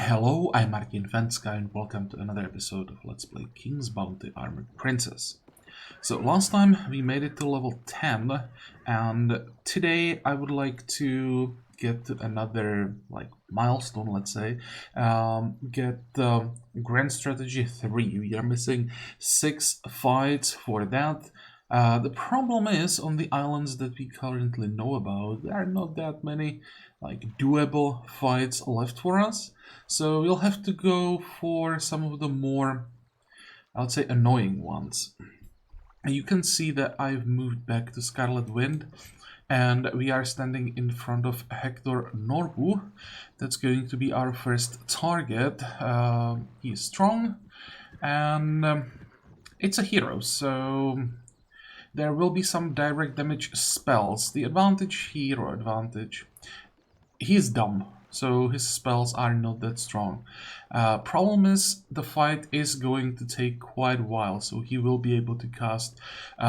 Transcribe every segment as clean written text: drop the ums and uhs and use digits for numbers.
Hello, I'm Martin Fencka and welcome to another episode of Let's Play King's Bounty Armored Princess. So last time we made it to level 10 and today I would like to get another milestone, let's say, get the Grand Strategy 3. We are missing 6 fights for that. The problem is, on the islands that we currently know about, there are not that many doable fights left for us. So we'll have to go for some of the more, I would say, annoying ones. And you can see that I've moved back to Scarlet Wind, and we are standing in front of Hector Norbu. That's going to be our first target. He's strong, and it's a hero, so there will be some direct damage spells. The hero advantage, he's dumb, so his spells are not that strong. Problem is, the fight is going to take quite a while, so he will be able to cast. He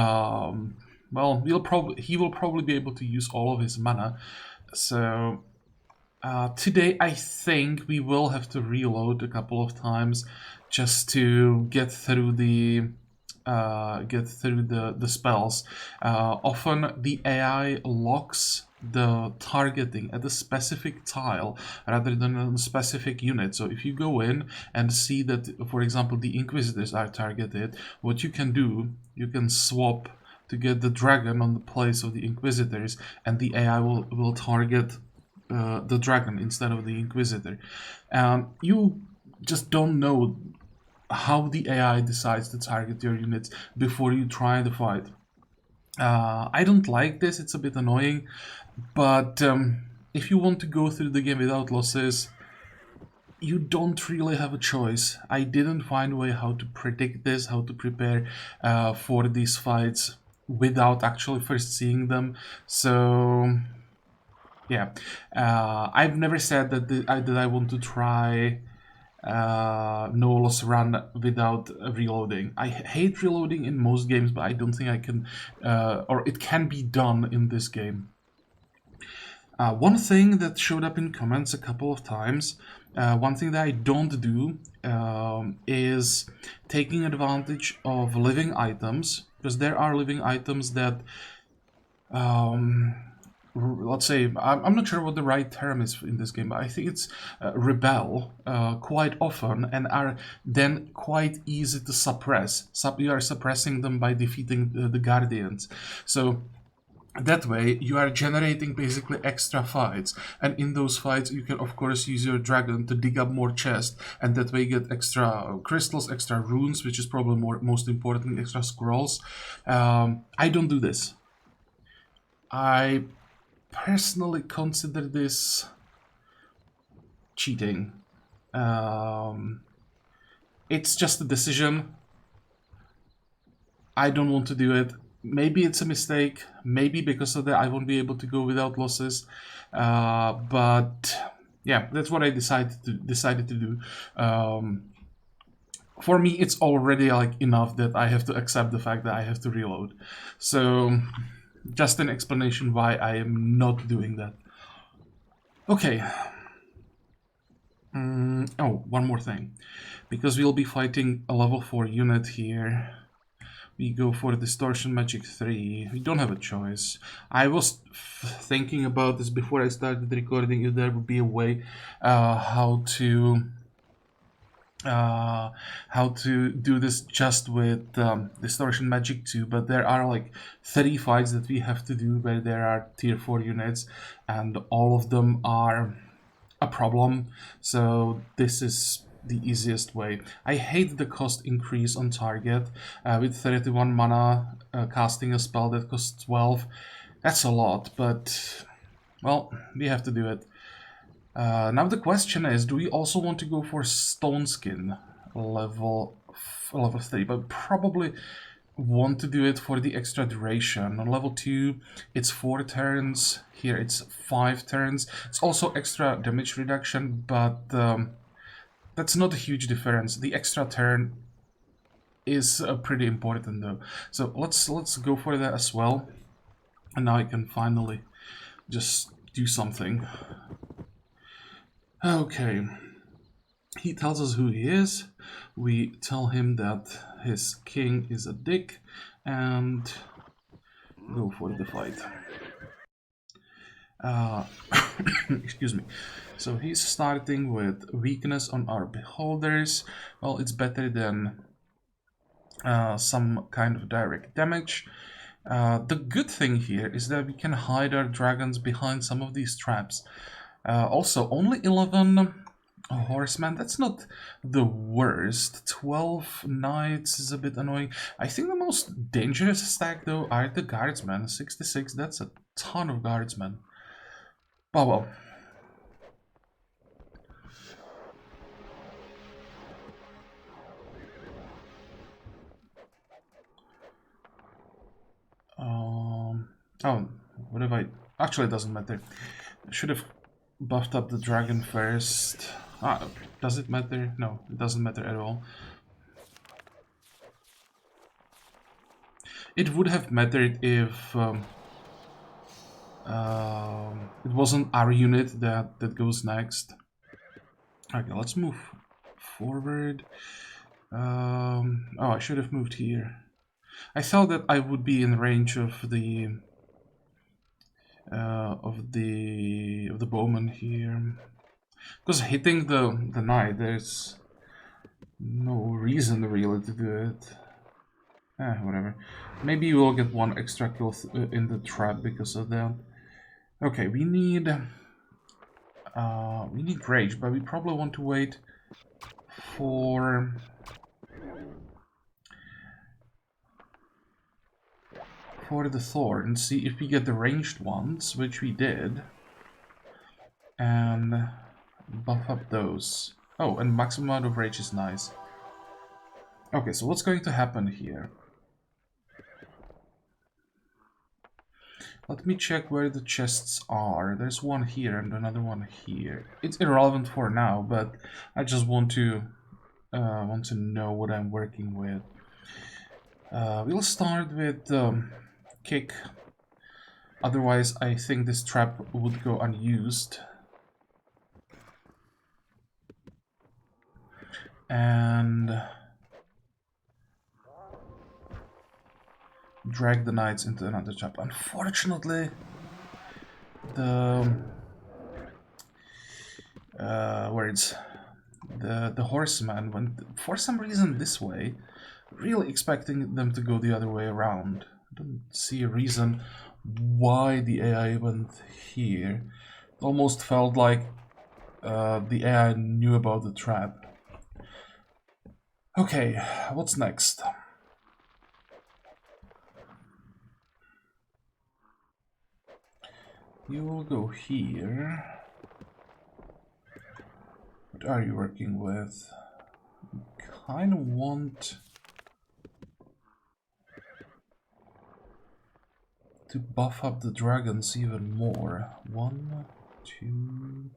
will probably be able to use all of his mana. So today, I think we will have to reload a couple of times just to get through the spells. Often the AI locks the targeting at a specific tile rather than a specific unit. So if you go in and see that, for example, the Inquisitors are targeted, what you can do, you can swap to get the dragon on the place of the Inquisitors, and the AI will target the dragon instead of the Inquisitor. You just don't know how the AI decides to target your units before you try the fight. I don't like this, it's a bit annoying, but if you want to go through the game without losses, you don't really have a choice. I didn't find a way how to predict this, how to prepare for these fights without actually first seeing them. So yeah, I've never said that I want to try no loss run without reloading. I hate reloading in most games, but I don't think I can, or it can be done in this game. One thing that showed up in comments a couple of times, one thing that I don't do is taking advantage of living items, because there are living items that let's say, I'm not sure what the right term is in this game, but I think it's rebel quite often and are then quite easy to suppress. You are suppressing them by defeating the Guardians. So that way you are generating basically extra fights, and in those fights you can of course use your dragon to dig up more chests, and that way you get extra crystals, extra runes, which is probably most important, extra scrolls. I don't do this. I personally consider this cheating. It's just a decision. I don't want to do it. Maybe it's a mistake. Maybe because of that I won't be able to go without losses. But yeah, that's what I decided to do. For me, it's already enough that I have to accept the fact that I have to reload. So just an explanation why I am not doing that. Okay. Oh, one more thing. Because we'll be fighting a level 4 unit here, we go for Distortion Magic 3. We don't have a choice. I was thinking about this before I started recording, if there would be a way how to do this just with Distortion Magic 2, but there are 30 fights that we have to do where there are tier 4 units, and all of them are a problem. So this is the easiest way. I hate the cost increase on target. With 31 mana, casting a spell that costs 12, that's a lot, but well, we have to do it. Now the question is, do we also want to go for Stone Skin level 3? But probably want to do it for the extra duration. On level 2 it's 4 turns, here it's 5 turns. It's also extra damage reduction, but that's not a huge difference. The extra turn is pretty important though. So let's go for that as well. And now I can finally just do something. Okay. He tells us who he is. We tell him that his king is a dick and go for the fight. Excuse me. So he's starting with weakness on our beholders. Well, it's better than some kind of direct damage. The good thing here is that we can hide our dragons behind some of these traps. Also, only 11 horsemen, that's not the worst. 12 knights is a bit annoying. I think the most dangerous stack though are the guardsmen. 66, that's a ton of guardsmen. Oh well. Oh, what if I... Actually, it doesn't matter. I should have buffed up the dragon first. Does it matter? No, it doesn't matter at all. It would have mattered if it wasn't our unit that goes next. Okay, let's move forward. Oh, I should have moved here. I thought that I would be in range of the bowman here, because hitting the knight, there's no reason really to do it. Whatever. Maybe we'll get one extra kill in the trap because of that. Okay, we need rage, but we probably want to wait for the Thor and see if we get the ranged ones, which we did, and buff up those. Oh, and maximum amount of rage is nice. Okay, so what's going to happen here? Let me check where the chests are. There's one here and another one here. It's irrelevant for now, but I just want to know what I'm working with. We'll start with kick. Otherwise, I think this trap would go unused. And drag the knights into another trap. Unfortunately, the horseman went for some reason this way, really expecting them to go the other way around. I don't see a reason why the AI went here. It almost felt like the AI knew about the trap. Okay, what's next? You will go here. What are you working with? Kind of want to buff up the dragons even more. 1, 2,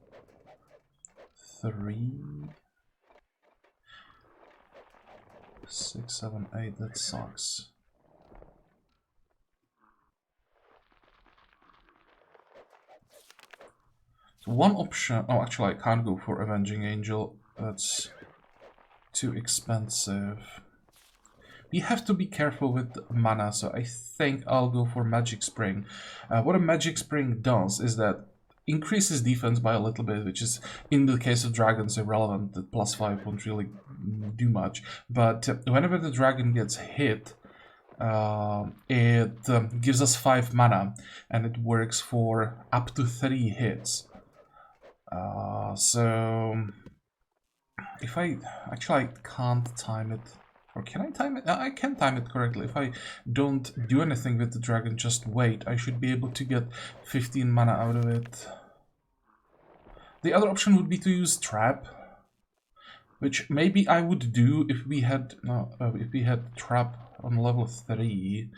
3, 6, 7, 8. That sucks. So one option. Oh, actually, I can't go for Avenging Angel. That's too expensive. We have to be careful with mana, so I think I'll go for Magic Spring. What a Magic Spring does is that increases defense by a little bit, which is, in the case of dragons, irrelevant. The +5 won't really do much. But whenever the dragon gets hit, it gives us 5 mana, and it works for up to 3 hits. So if I can't time it, or can I time it? I can time it correctly. If I don't do anything with the dragon, just wait, I should be able to get 15 mana out of it. The other option would be to use trap, which maybe I would do if we had trap on level 3,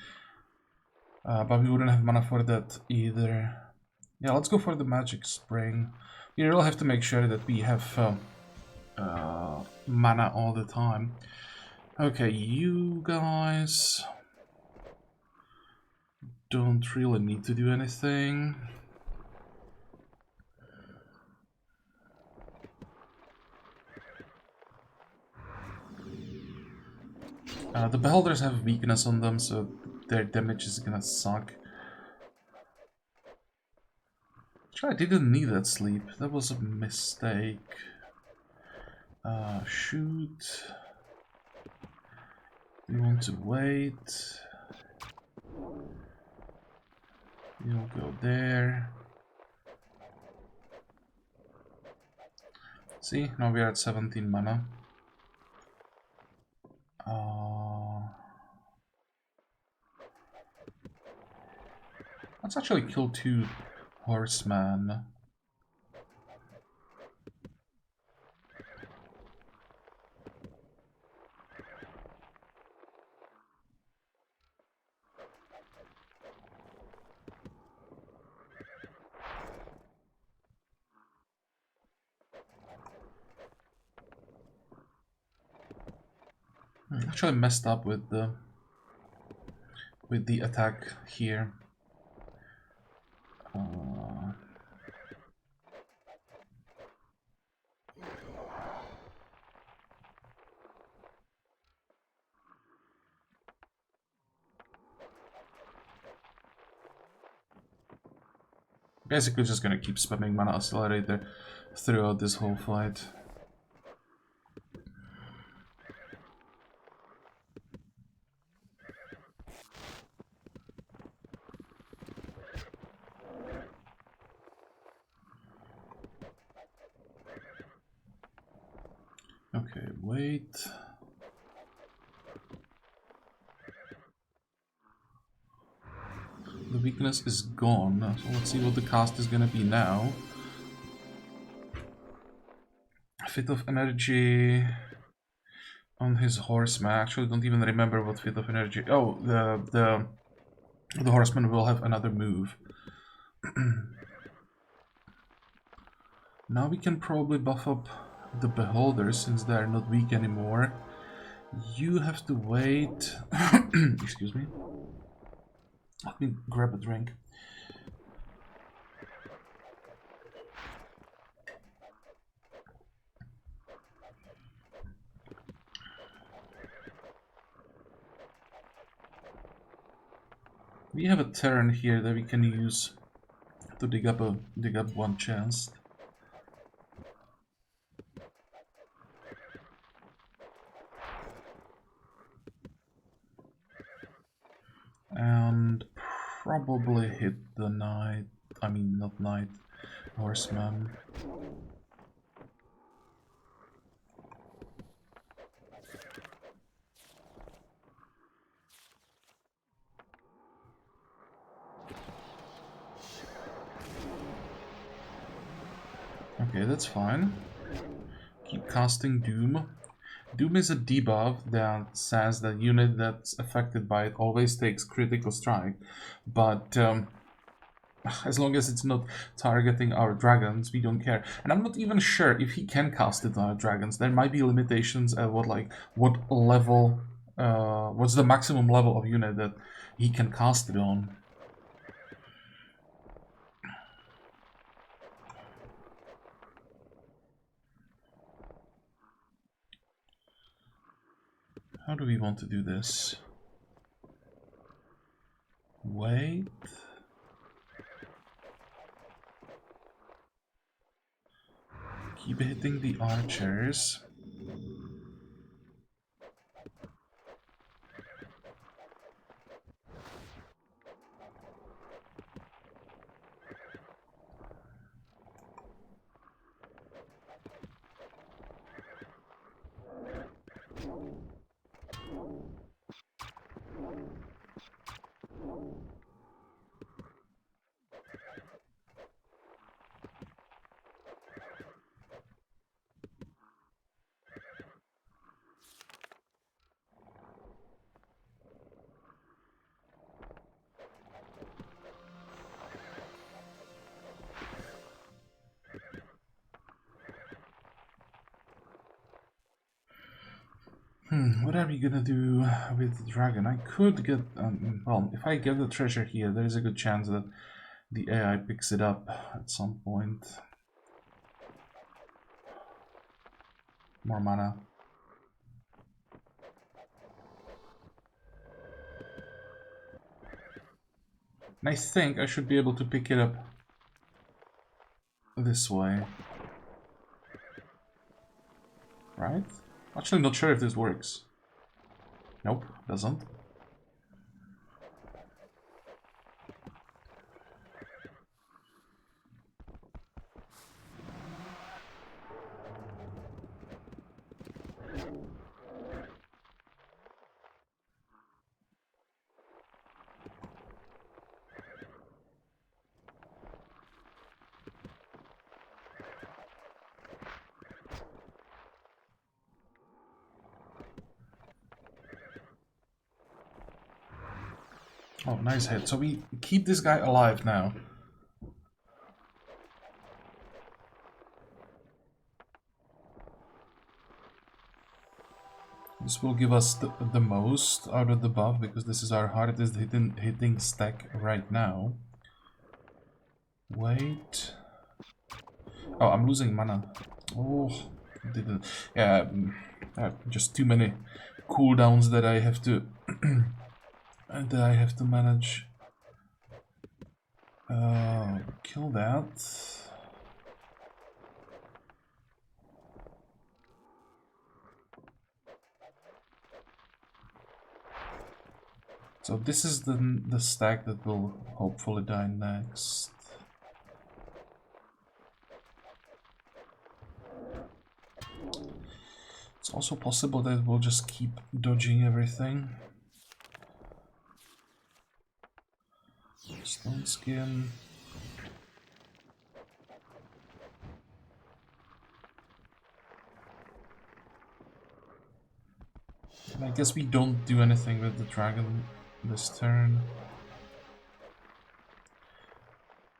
but we wouldn't have mana for that either. Yeah, let's go for the Magic Spring. We really have to make sure that we have mana all the time. Okay, you guys don't really need to do anything. The beholders have weakness on them, so their damage is gonna suck. Actually, I didn't need that sleep. That was a mistake. Shoot. We want to wait. You'll go there. See, now we are at 17 mana. Let's actually kill 2 horsemen. Actually messed up with the attack here. Basically just gonna keep spamming Mana Accelerator throughout this whole fight. Okay, wait. The weakness is gone, so let's see what the cast is gonna be now. Fit of Energy on his horseman. I actually don't even remember what Fit of Energy... Oh, the horseman will have another move. Now we can probably buff up the beholders since they're not weak anymore. You have to wait. Excuse me. Let me grab a drink. We have a turn here that we can use to dig up one chest. And probably hit the knight. I mean, not knight, horseman. Okay, that's fine. Keep casting Doom. Doom is a debuff that says that unit that's affected by it always takes critical strike, but as long as it's not targeting our dragons, we don't care. And I'm not even sure if he can cast it on our dragons. There might be limitations at what level, what's the maximum level of unit that he can cast it on. How do we want to do this? Wait. Keep hitting the archers. What are we gonna do with the dragon? I could get, well, if I get the treasure here, there is a good chance that the AI picks it up at some point. More mana. And I think I should be able to pick it up this way. Right? Actually not sure if this works. Nope, doesn't. Oh, nice hit. So we keep this guy alive now. This will give us the most out of the buff, because this is our hardest hitting stack right now. Wait. Oh, I'm losing mana. Oh, didn't. Yeah, just too many cooldowns that I have to manage. Kill that. So this is the stack that will hopefully die next. It's also possible that we'll just keep dodging everything. Stone skin. And I guess we don't do anything with the dragon this turn.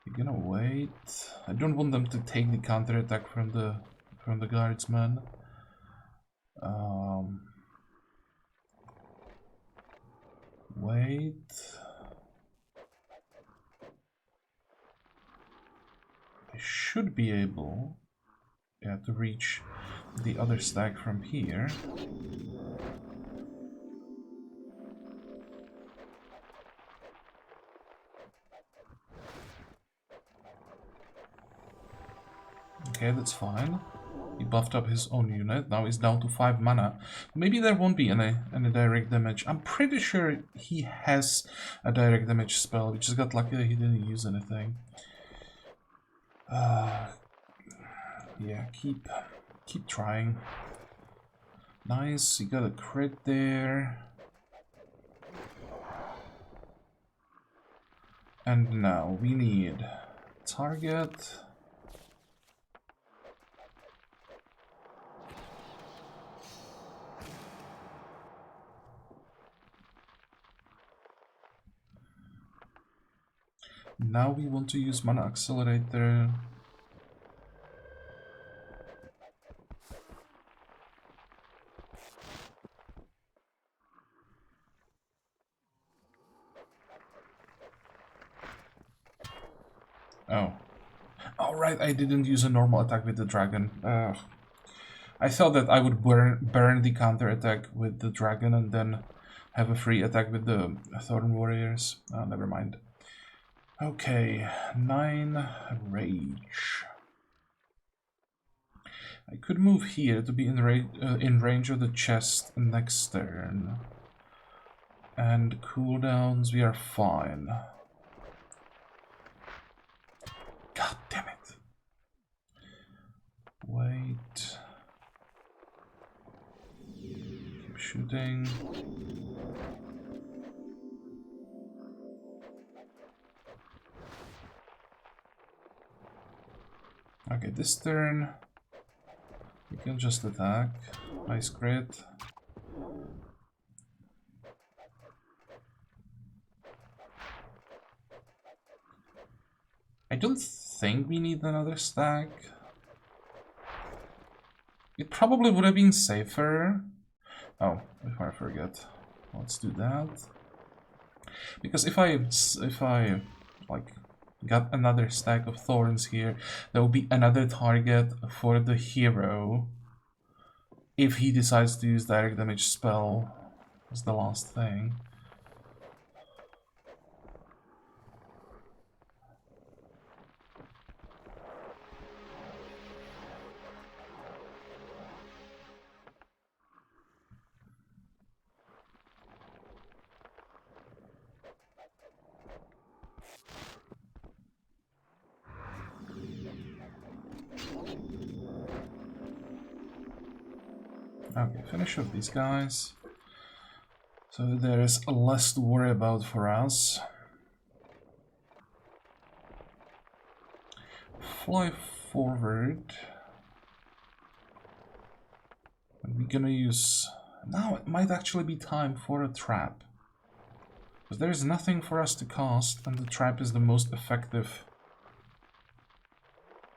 We're gonna wait. I don't want them to take the counter attack from the guardsman. Wait. I should be able, yeah, to reach the other stack from here. Okay, that's fine. He buffed up his own unit. Now he's down to 5 mana. Maybe there won't be any direct damage. I'm pretty sure he has a direct damage spell. We just got lucky that he didn't use anything. Yeah, keep trying. Nice, he got a crit there. And now we need target. Now we want to use mana accelerator. Oh. Oh, right, I didn't use a normal attack with the dragon. I thought that I would burn the counter attack with the dragon and then have a free attack with the Thorn Warriors. Oh, never mind. Okay, 9 rage. I could move here to be in range of the chest next turn. And cooldowns, we are fine. God damn it. Wait. Keep shooting. Okay, this turn we can just attack. Nice crit. I don't think we need another stack. It probably would have been safer. Oh, before I forget, let's do that. Because if I like got another stack of thorns here, there will be another target for the hero if he decides to use direct damage spell as the last thing. Okay, finish off these guys. So there is less to worry about for us. Fly forward. We're gonna use... Now it might actually be time for a trap. Because there is nothing for us to cast, and the trap is the most effective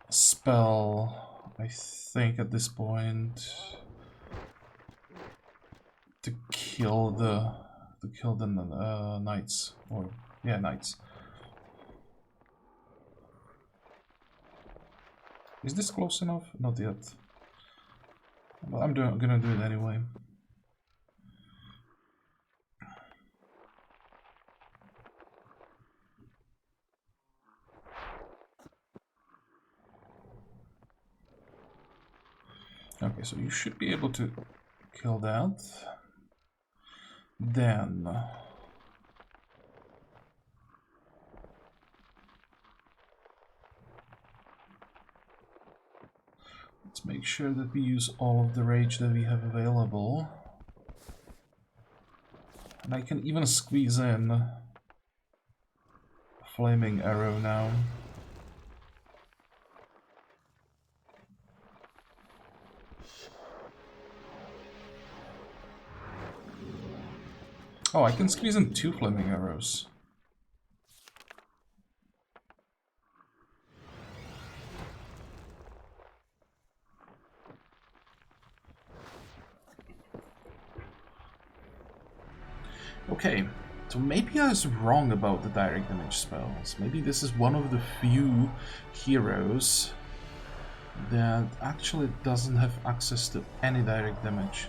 spell, I think, at this point. To kill the knights. Or, yeah, knights. Is this close enough? Not yet. But I'm gonna do it anyway. Okay, so you should be able to kill that. Then... let's make sure that we use all of the rage that we have available. And I can even squeeze in a flaming arrow now. Oh, I can squeeze in 2 flaming arrows. Okay, so maybe I was wrong about the direct damage spells. Maybe this is one of the few heroes that actually doesn't have access to any direct damage.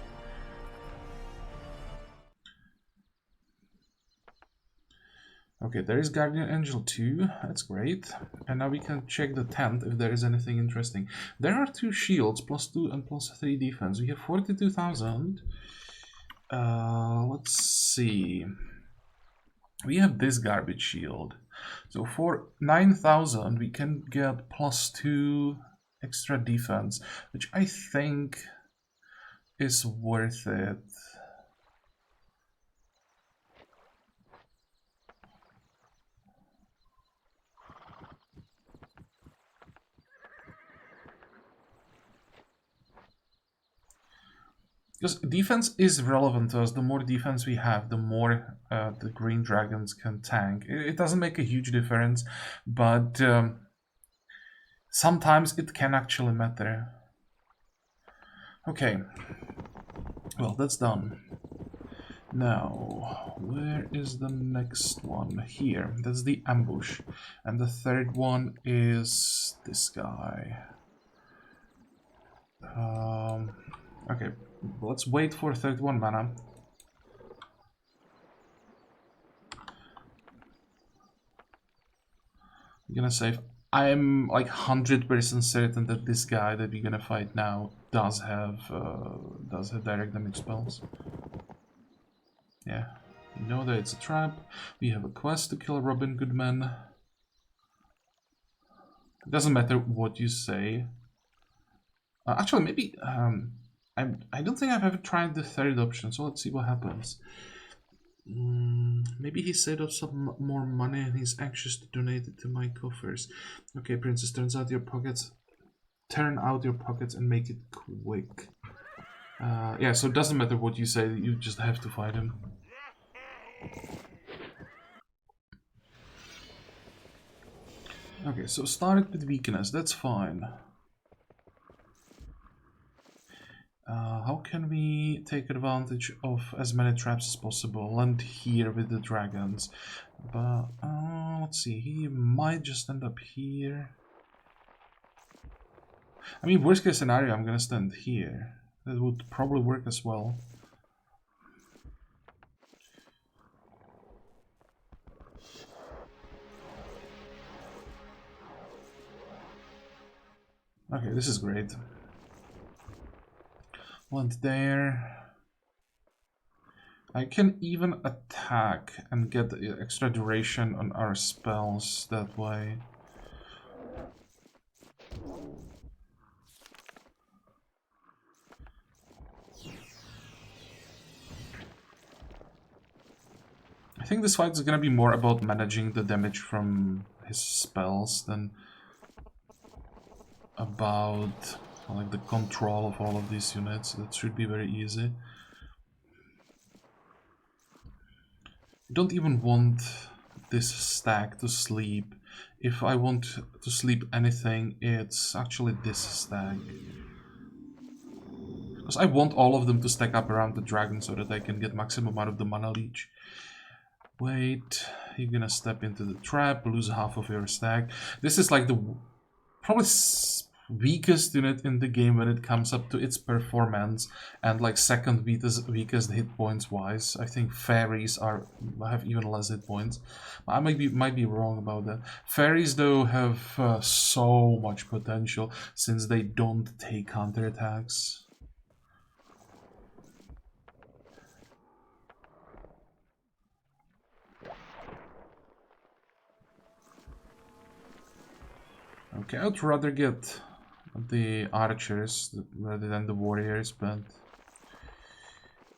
Okay, there is Guardian Angel 2, that's great. And now we can check the tent if there is anything interesting. There are 2 shields, +2 and +3 defense. We have 42,000. Let's see. We have this garbage shield. So for 9,000 we can get +2 extra defense, which I think is worth it. Because defense is relevant to us. The more defense we have, the more the green dragons can tank. It doesn't make a huge difference, but sometimes it can actually matter. Okay, well, that's done. Now, where is the next one? Here, that's the ambush. And the third one is this guy. Okay, let's wait for 31 mana. I'm gonna save. I'm like 100% certain that this guy that we're gonna fight now does have direct damage spells. Yeah, we know that it's a trap. We have a quest to kill Robin Goodman. It doesn't matter what you say. Actually, maybe I don't think I've ever tried the third option, so let's see what happens. Maybe he saved up some more money and he's anxious to donate it to my coffers. Okay, princess, turn out your pockets and make it quick. Yeah, so it doesn't matter what you say, you just have to fight him. Okay, so started with weakness, that's fine. How can we take advantage of as many traps as possible? Land here with the dragons. But, let's see, he might just end up here. I mean, worst case scenario, I'm gonna stand here. That would probably work as well. Okay, this is great. Land there. I can even attack and get extra duration on our spells that way. I think this fight is gonna be more about managing the damage from his spells than about like the control of all of these units. That should be very easy. I don't even want this stack to sleep. If I want to sleep anything, it's actually this stack. Because I want all of them to stack up around the dragon so that I can get maximum out of the mana leech. Wait, you're gonna step into the trap, lose half of your stack. This is like the probably weakest unit in the game when it comes up to its performance, and like second weakest hit points wise. I think fairies have even less hit points. I might be wrong about that. Fairies though have so much potential since they don't take counterattacks. Okay, I'd rather get the archers rather than the warriors, but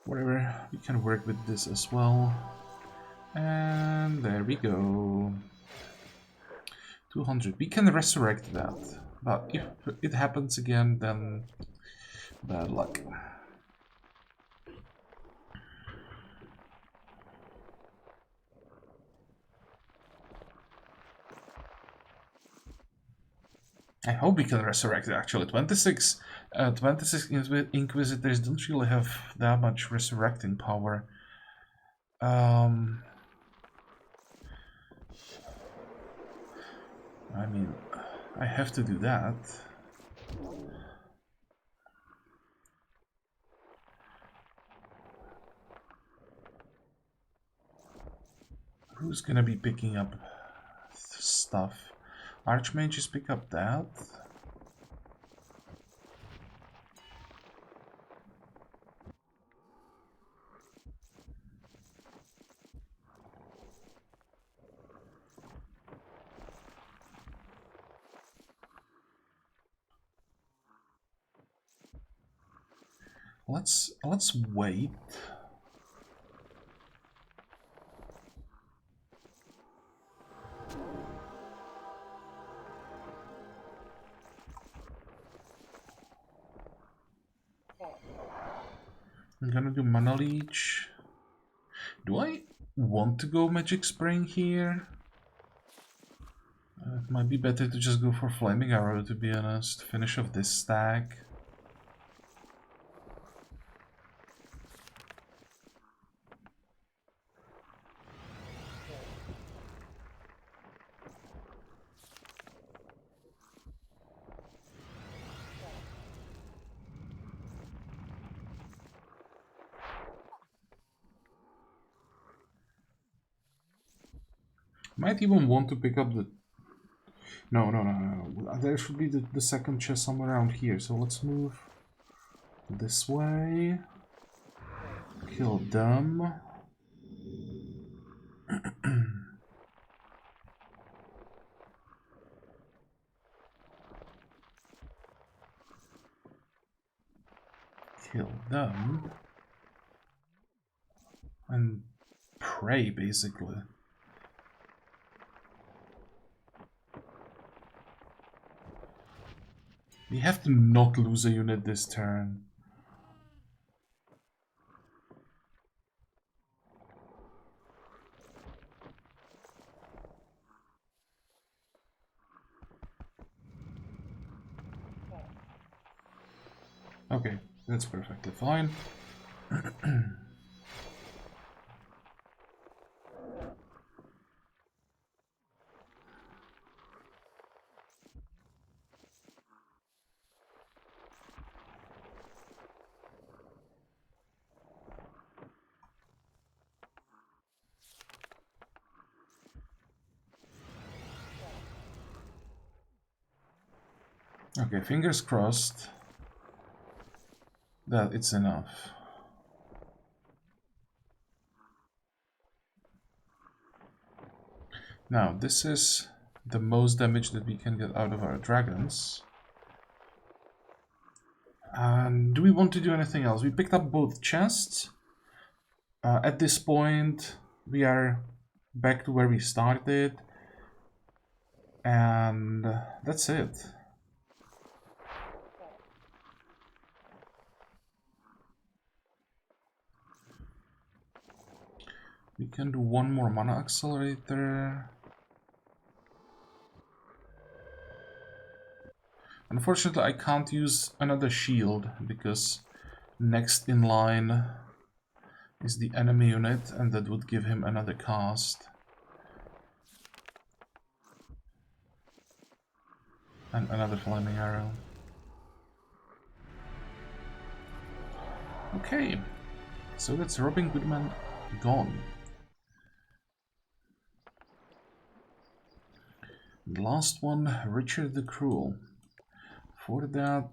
whatever, we can work with this as well. And there we go. 200. We can resurrect that, but if it happens again, then bad luck. I hope we can resurrect it, actually. 26 Inquisitors don't really have that much resurrecting power. I mean, I have to do that. Who's gonna be picking up stuff? Archmages pick up that. Let's wait. I'm gonna do Mana Leech. Do I want to go Magic Spring here? It might be better to just go for Flaming Arrow, to be honest. Finish off this stack. Might even want to pick up the... No. There should be the second chest somewhere around here. So let's move this way. Kill them. Kill them. And pray, basically. We have to not lose a unit this turn. Okay, that's perfectly fine. Okay, fingers crossed that it's enough. Now, this is the most damage that we can get out of our dragons. And do we want to do anything else? We picked up both chests. At this point, we are back to where we started, and that's it. We can do one more mana accelerator. Unfortunately, I can't use another shield because next in line is the enemy unit, and that would give him another cast. And another flaming arrow. Okay, so that's Robin Goodman gone. The last one, Richard the Cruel. For that,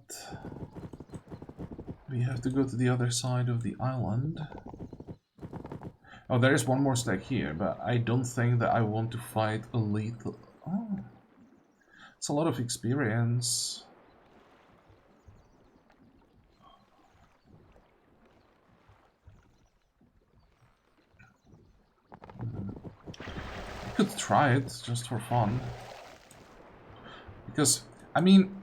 we have to go to the other side of the island. Oh, there is one more stack here, but I don't think that I want to fight a lethal... Oh, it's a lot of experience. I could try it, just for fun. Because, I mean,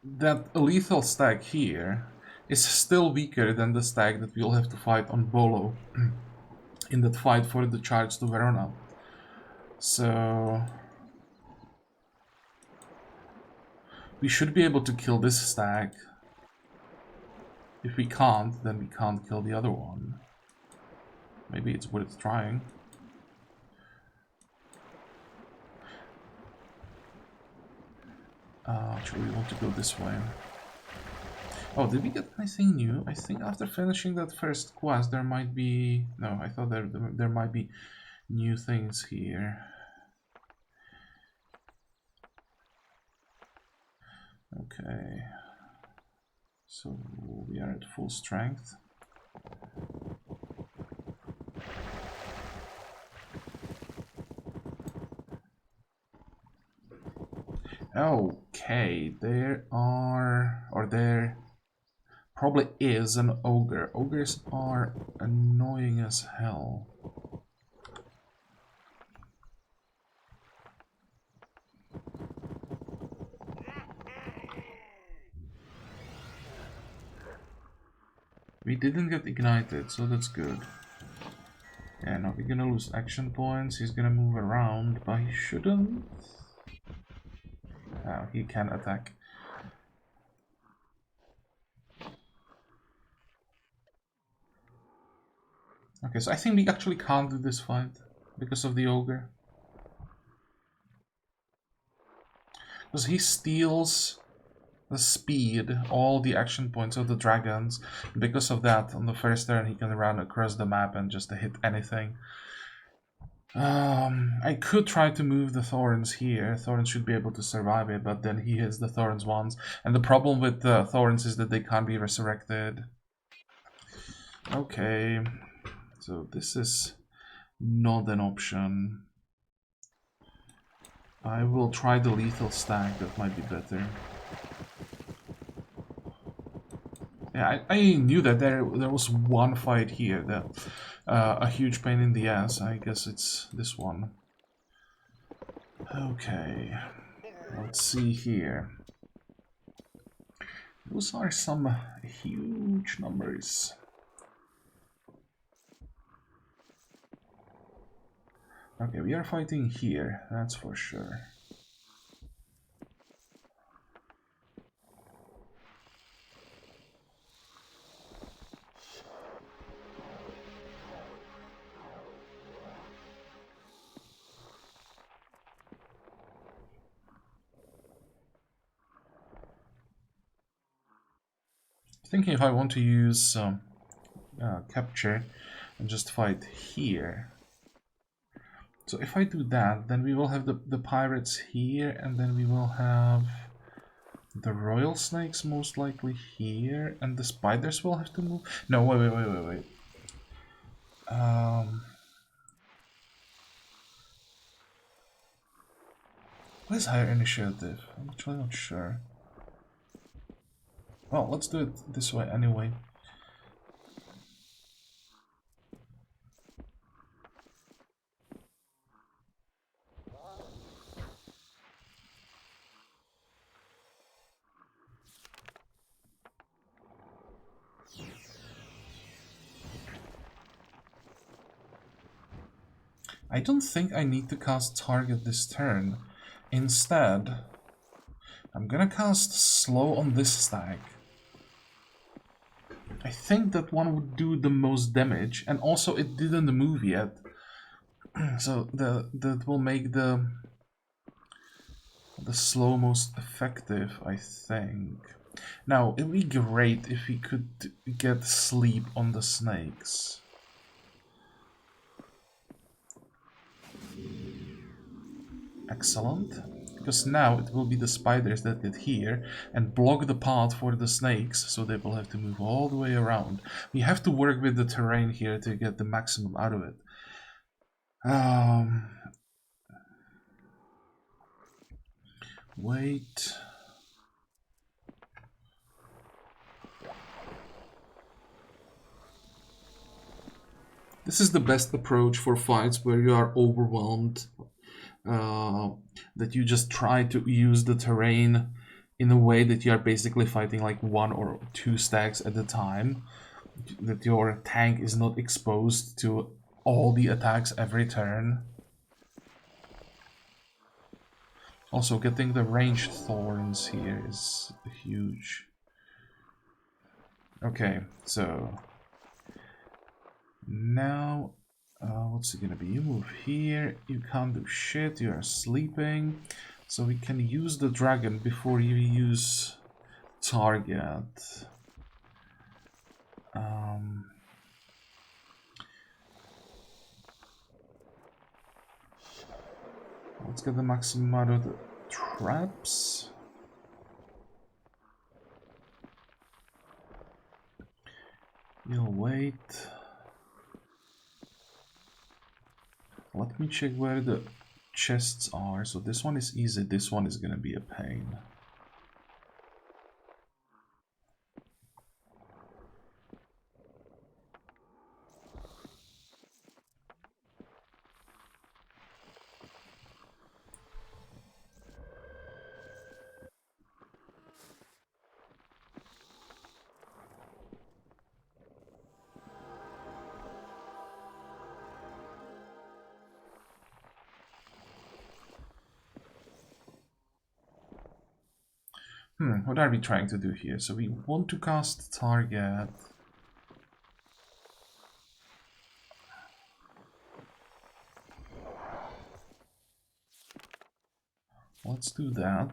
that lethal stack here is still weaker than the stack that we'll have to fight on Bolo in that fight for the charge to Verona. So we should be able to kill this stack. If we can't, then we can't kill the other one. Maybe it's worth trying. Actually, we want to go this way. Oh, did we get anything new? I think after finishing that first quest, there might be... No, I thought there might be new things here. Okay. So we are at full strength. Okay, there probably is an ogre. Ogres are annoying as hell. We didn't get ignited, so that's good. Yeah, now we're gonna lose action points. He's gonna move around, but he shouldn't. He can attack. Okay, so I think we actually can't do this fight because of the ogre. Because he steals the speed, all the action points of the dragons. Because of that, on the first turn he can run across the map and just hit anything. I could try to move the Thorns here. Thorns should be able to survive it, but then he hits the Thorns once. And the problem with the Thorns is that they can't be resurrected. Okay, so this is not an option. I will try the lethal stack, that might be better. Yeah, I knew that there was one fight here that a huge pain in the ass. I guess it's this one. Okay, let's see here. Those are some huge numbers. Okay, we are fighting here, that's for sure. Thinking if I want to use capture and just fight here. So if I do that, then we will have the pirates here, and then we will have the royal snakes most likely here, and the spiders will have to move. No, wait. What is higher initiative? I'm actually not sure. Well, let's do it this way anyway. I don't think I need to cast target this turn. Instead, I'm gonna cast slow on this stack. I think that one would do the most damage, and also it didn't move yet. So that will make the slow most effective, I think. Now, it would be great if we could get sleep on the snakes. Excellent. Because now it will be the spiders that get here and block the path for the snakes, so they will have to move all the way around. We have to work with the terrain here to get the maximum out of it. Wait. This is the best approach for fights where you are overwhelmed. That you just try to use the terrain in a way that you are basically fighting like 1 or 2 stacks at a time. That your tank is not exposed to all the attacks every turn. Also, getting the ranged thorns here is huge. Okay, so now what's it gonna be? You move here, you can't do shit, you are sleeping. So we can use the dragon before you use target. Let's get the maximum out of the traps. You'll wait. Let me check where the chests are. So this one is easy, this one is gonna be a pain. What are we trying to do here? So we want to cast target. Let's do that.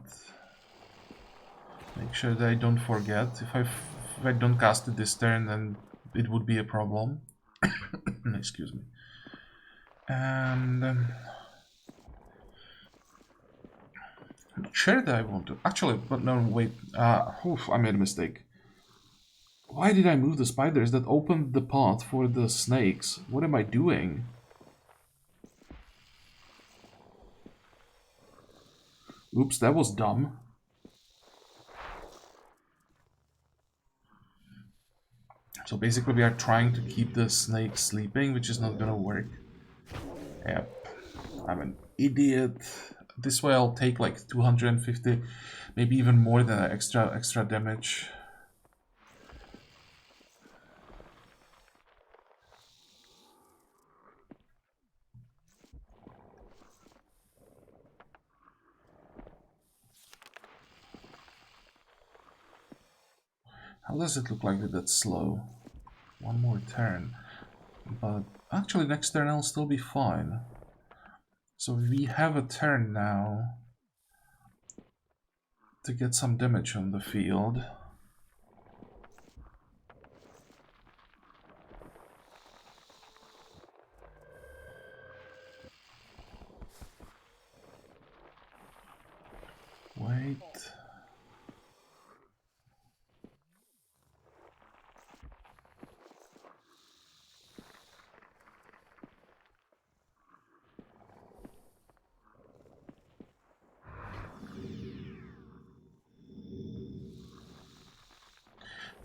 Make sure that I don't forget. If I don't cast it this turn, then it would be a problem. Excuse me. And I'm not sure that I want to. Actually, but no, wait. I made a mistake. Why did I move the spiders? That opened the path for the snakes. What am I doing? Oops, that was dumb. So basically we are trying to keep the snake sleeping, which is not gonna work. Yep, I'm an idiot. This way I'll take like 250, maybe even more than extra damage. How does it look like with that slow? One more turn. But actually next turn I'll still be fine. So we have a turn now to get some damage on the field. Wait.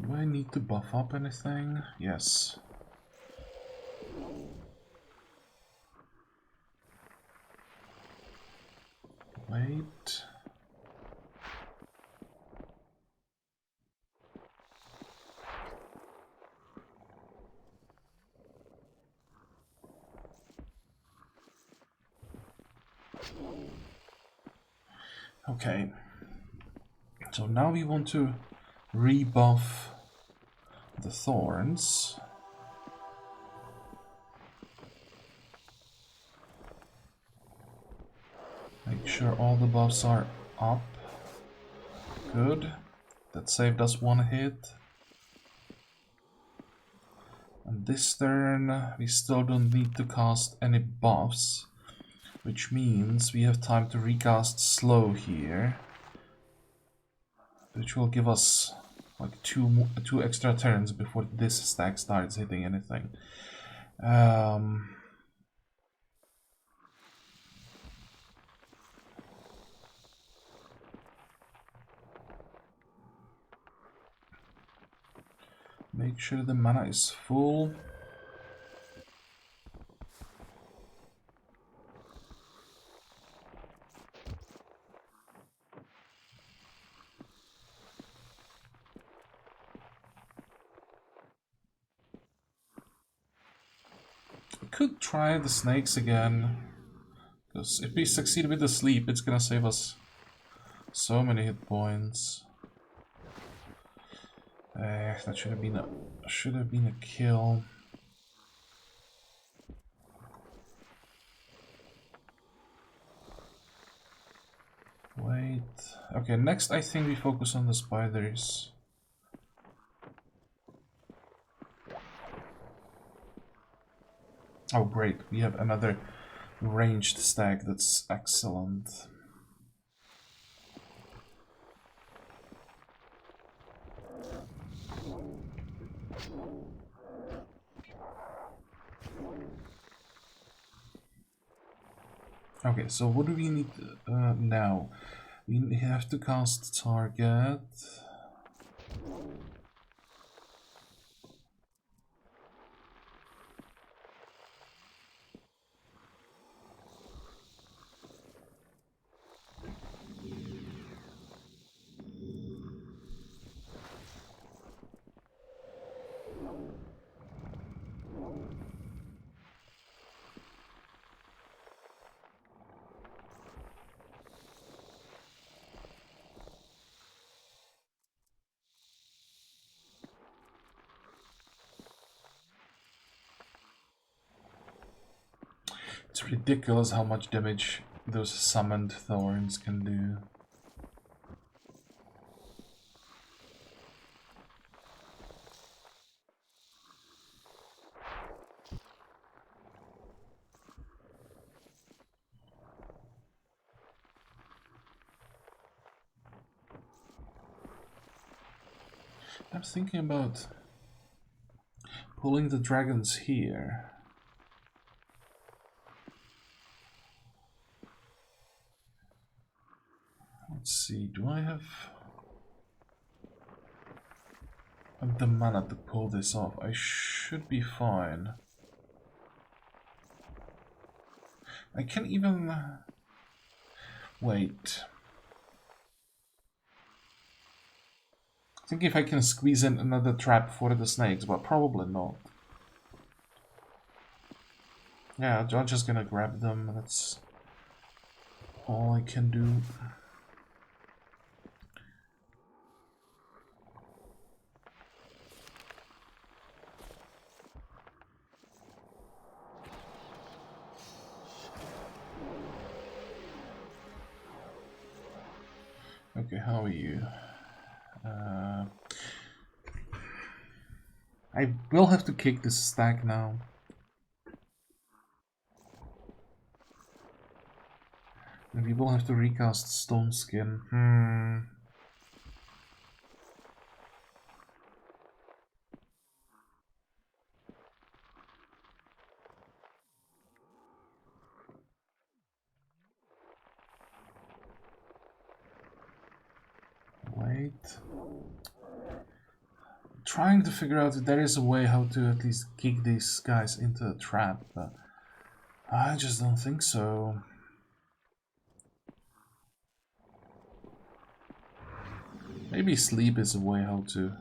Do I need to buff up anything? Yes. Wait. Okay. So now we want to rebuff the thorns. Make sure all the buffs are up. Good. That saved us one hit. And this turn we still don't need to cast any buffs, which means we have time to recast slow here, which will give us like two extra turns before this stack starts hitting anything. Make sure the mana is full. We could try the snakes again, because if we succeed with the sleep, it's gonna save us so many hit points. That should have been a kill. Wait. Okay, next I think we focus on the spiders. Oh great, we have another ranged stack, that's excellent. Okay, so what do we need now? We have to cast target. It's ridiculous how much damage those summoned thorns can do. I'm thinking about pulling the dragons here. Let's see, do I have the mana to pull this off? I should be fine. I can even... wait. I think if I can squeeze in another trap for the snakes, but probably not. Yeah, I'm just gonna grab them, that's all I can do. Okay, how are you? I will have to kick this stack now. And we will have to recast Stone Skin. Wait. Trying to figure out if there is a way how to at least kick these guys into a trap, but I just don't think so. Maybe sleep is a way how to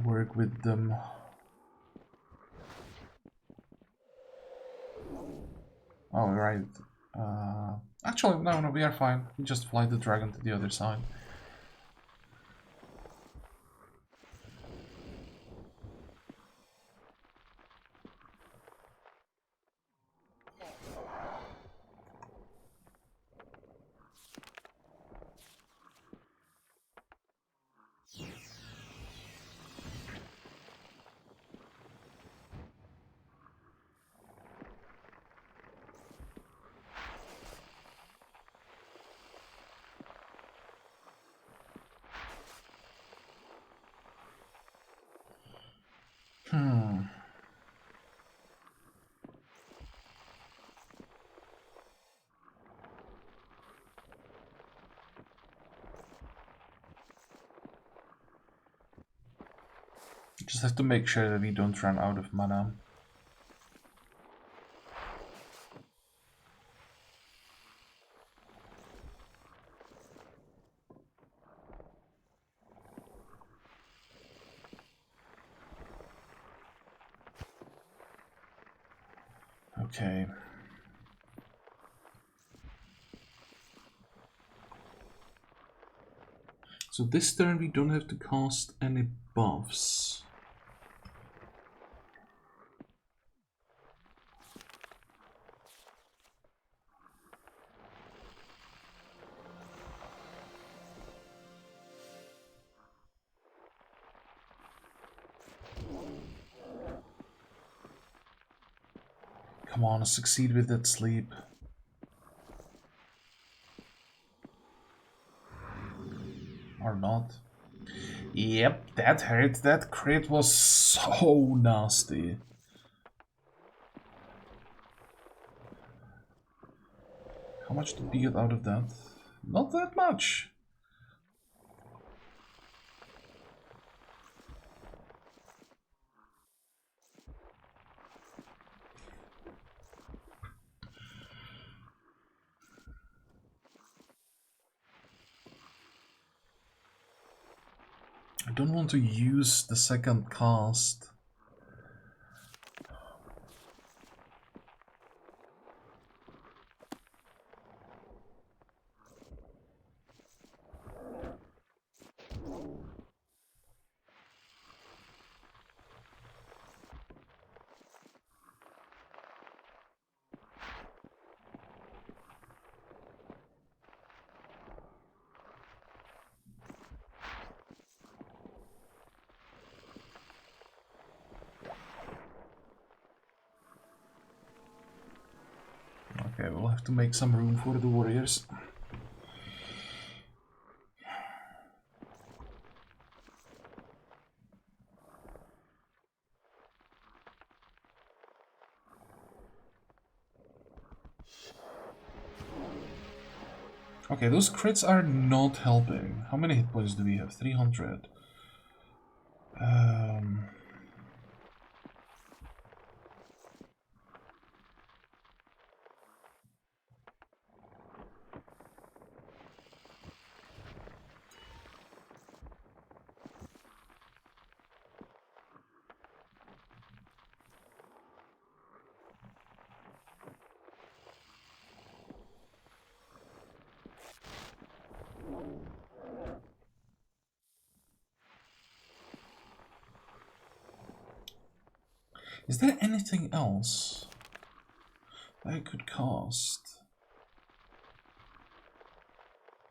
work with them. Oh, right. Actually, no, we are fine. We just fly the dragon to the other side. Just have to make sure that we don't run out of mana. Okay. So this turn we don't have to cast any buffs. Come on, succeed with that sleep. Or not. Yep, that hurt. That crit was so nasty. How much did we get out of that? Not that much. I don't want to use the second cast. Okay, we'll have to make some room for the warriors. Okay, those crits are not helping. How many hit points do we have? 300. Is there anything else that I could cast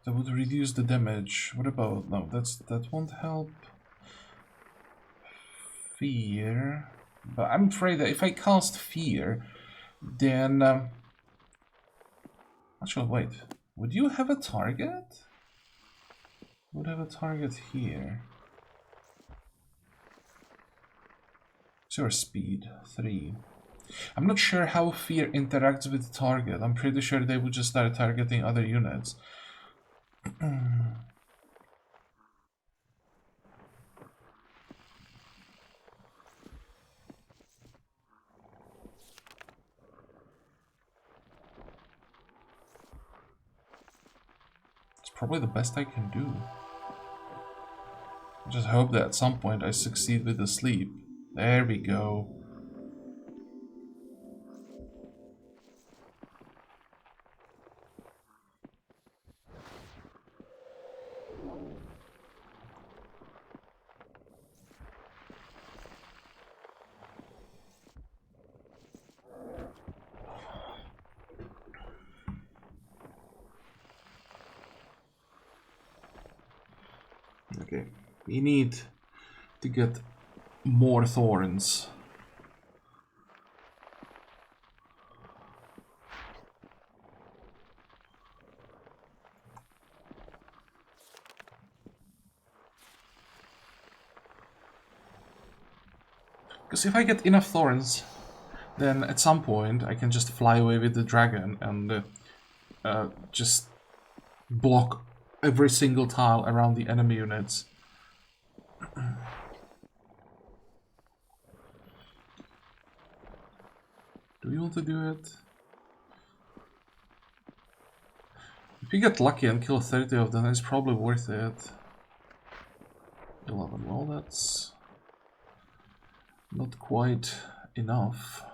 that would reduce the damage? What about... no, that won't help. Fear. But I'm afraid that if I cast Fear, then... actually, wait. Would you have a target? Would have a target here. Your speed 3. I'm not sure how Fear interacts with the target. I'm pretty sure they would just start targeting other units. It's probably the best I can do. I just hope that at some point I succeed with the sleep. There we go. Okay, we need to get more thorns. Because if I get enough thorns, then at some point I can just fly away with the dragon and just block every single tile around the enemy units. Do we want to do it? If we get lucky and kill 30 of them, it's probably worth it. 11, well that's not quite enough.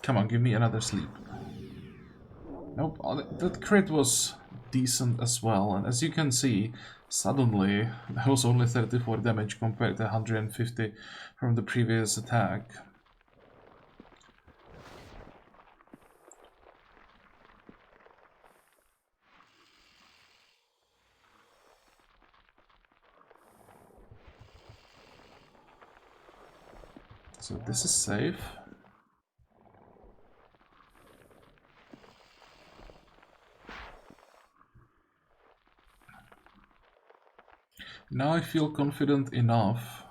Come on, give me another sleep. Nope, that crit was decent as well, and as you can see, suddenly that was only 34 damage compared to 150 from the previous attack. So this is safe. Now I feel confident enough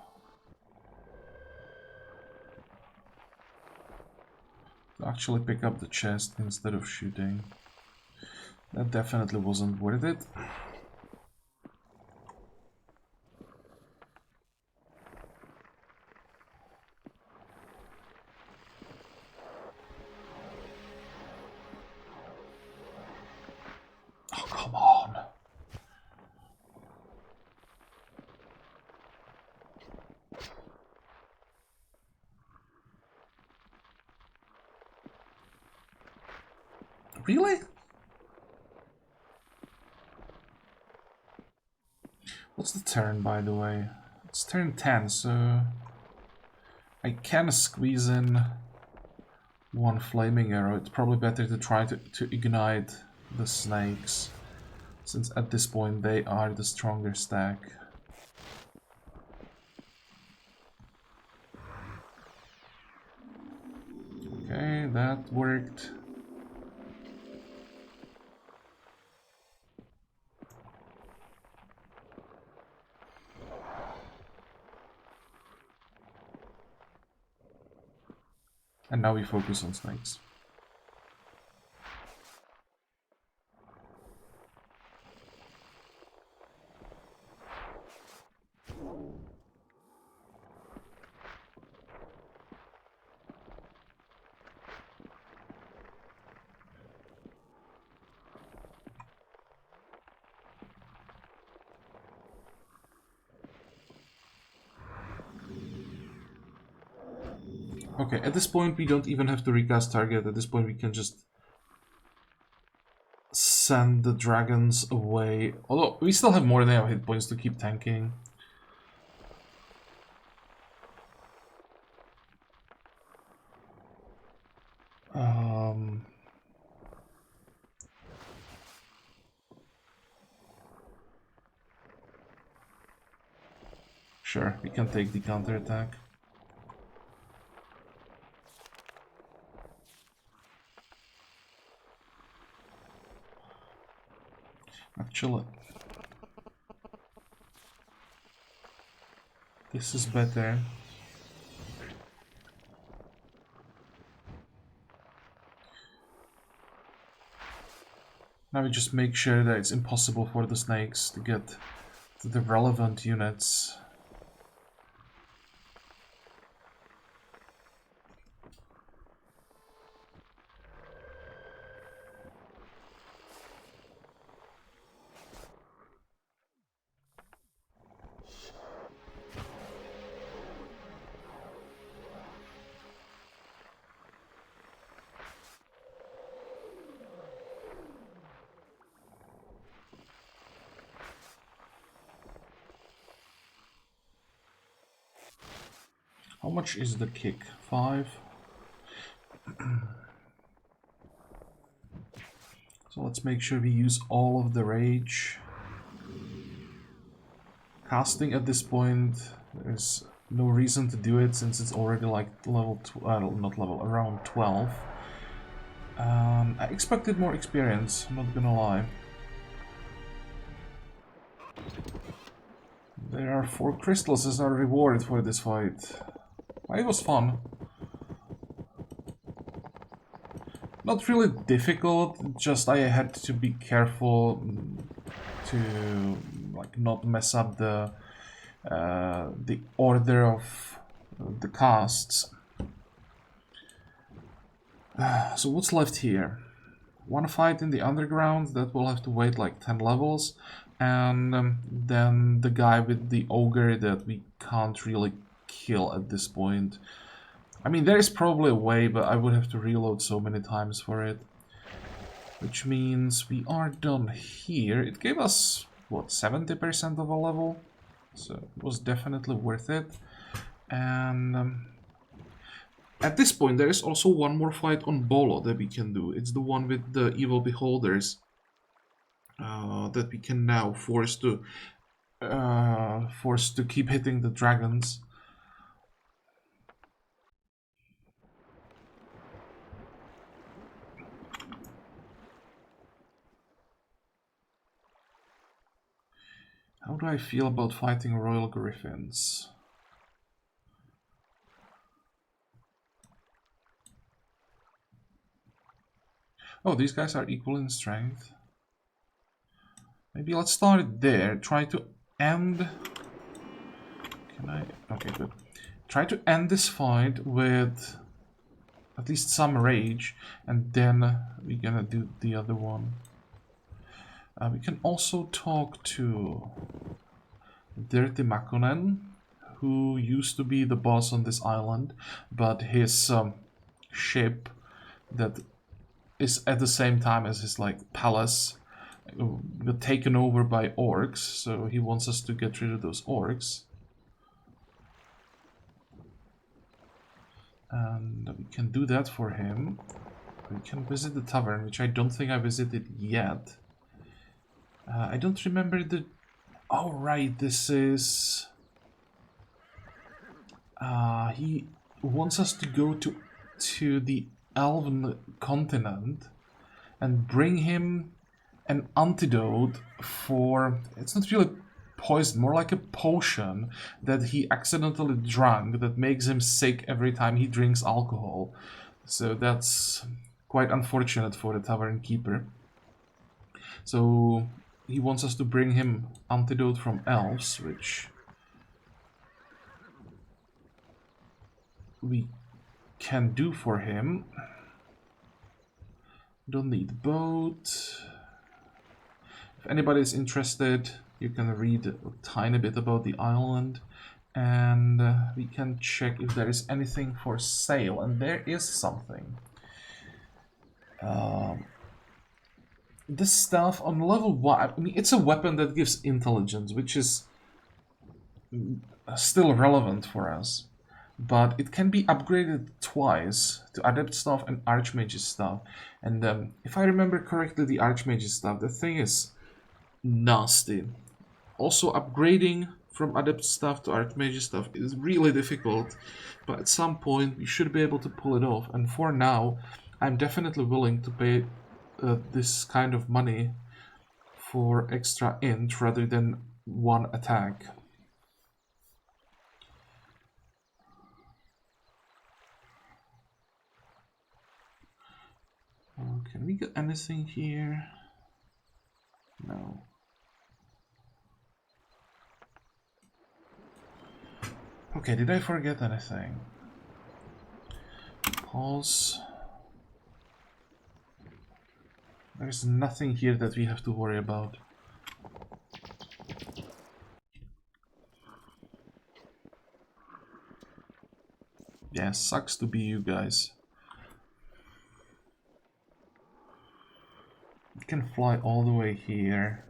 to actually pick up the chest instead of shooting. That definitely wasn't worth it. Oh, come on. Really? What's the turn, by the way? It's turn 10, so I can squeeze in one flaming arrow. It's probably better to try to ignite the snakes, since at this point they are the stronger stack. Okay, that worked. And now we focus on snakes. Okay, at this point we don't even have to recast target. At this point we can just send the dragons away. Although we still have more than enough hit points to keep tanking. Sure, we can take the counterattack. Actually, this is better. Now we just make sure that it's impossible for the snakes to get to the relevant units. How much is the kick? 5. So let's make sure we use all of the rage. Casting at this point, there's no reason to do it since it's already like level, not level, around 12. I expected more experience, I'm not gonna lie. There are 4 crystals as our reward for this fight. It was fun. Not really difficult, just I had to be careful to like not mess up the order of the casts. So what's left here? One fight in the underground that will have to wait like 10 levels, and then the guy with the ogre that we can't really kill at this point. I mean, there is probably a way, but I would have to reload so many times for it. Which means we are done here. It gave us, what, 70% of a level? So it was definitely worth it. And at this point, there is also one more fight on Bolo that we can do. It's the one with the evil beholders that we can now force to keep hitting the dragons. How do I feel about fighting royal griffins? Oh, these guys are equal in strength. Maybe let's start it there. Try to end... Can I... Okay, good. Try to end this fight with at least some rage, and then we're gonna do the other one. We can also talk to Dirty Makonnen, who used to be the boss on this island, but his ship that is at the same time as his like palace got taken over by orcs, so he wants us to get rid of those orcs. And we can do that for him. We can visit the tavern, which I don't think I visited yet. I don't remember the... Oh, right, this is... he wants us to go to the Elven continent and bring him an antidote for... It's not really poison, more like a potion that he accidentally drank that makes him sick every time he drinks alcohol. So that's quite unfortunate for the tavern keeper. So he wants us to bring him antidote from elves, which we can do for him. Don't need boat. If anybody is interested, you can read a tiny bit about the island, and we can check if there is anything for sale, and there is something. This stuff on level 1, I mean, it's a weapon that gives intelligence, which is still relevant for us. But it can be upgraded twice to Adept stuff and Archmage's stuff. And if I remember correctly, the Archmage's stuff, the thing is nasty. Also, upgrading from Adept stuff to Archmage's stuff is really difficult. But at some point, we should be able to pull it off. And for now, I'm definitely willing to pay this kind of money for extra int rather than one attack. Can we get anything here? No. Okay, did I forget anything? Pause. There's nothing here that we have to worry about. Yeah, sucks to be you guys. You can fly all the way here.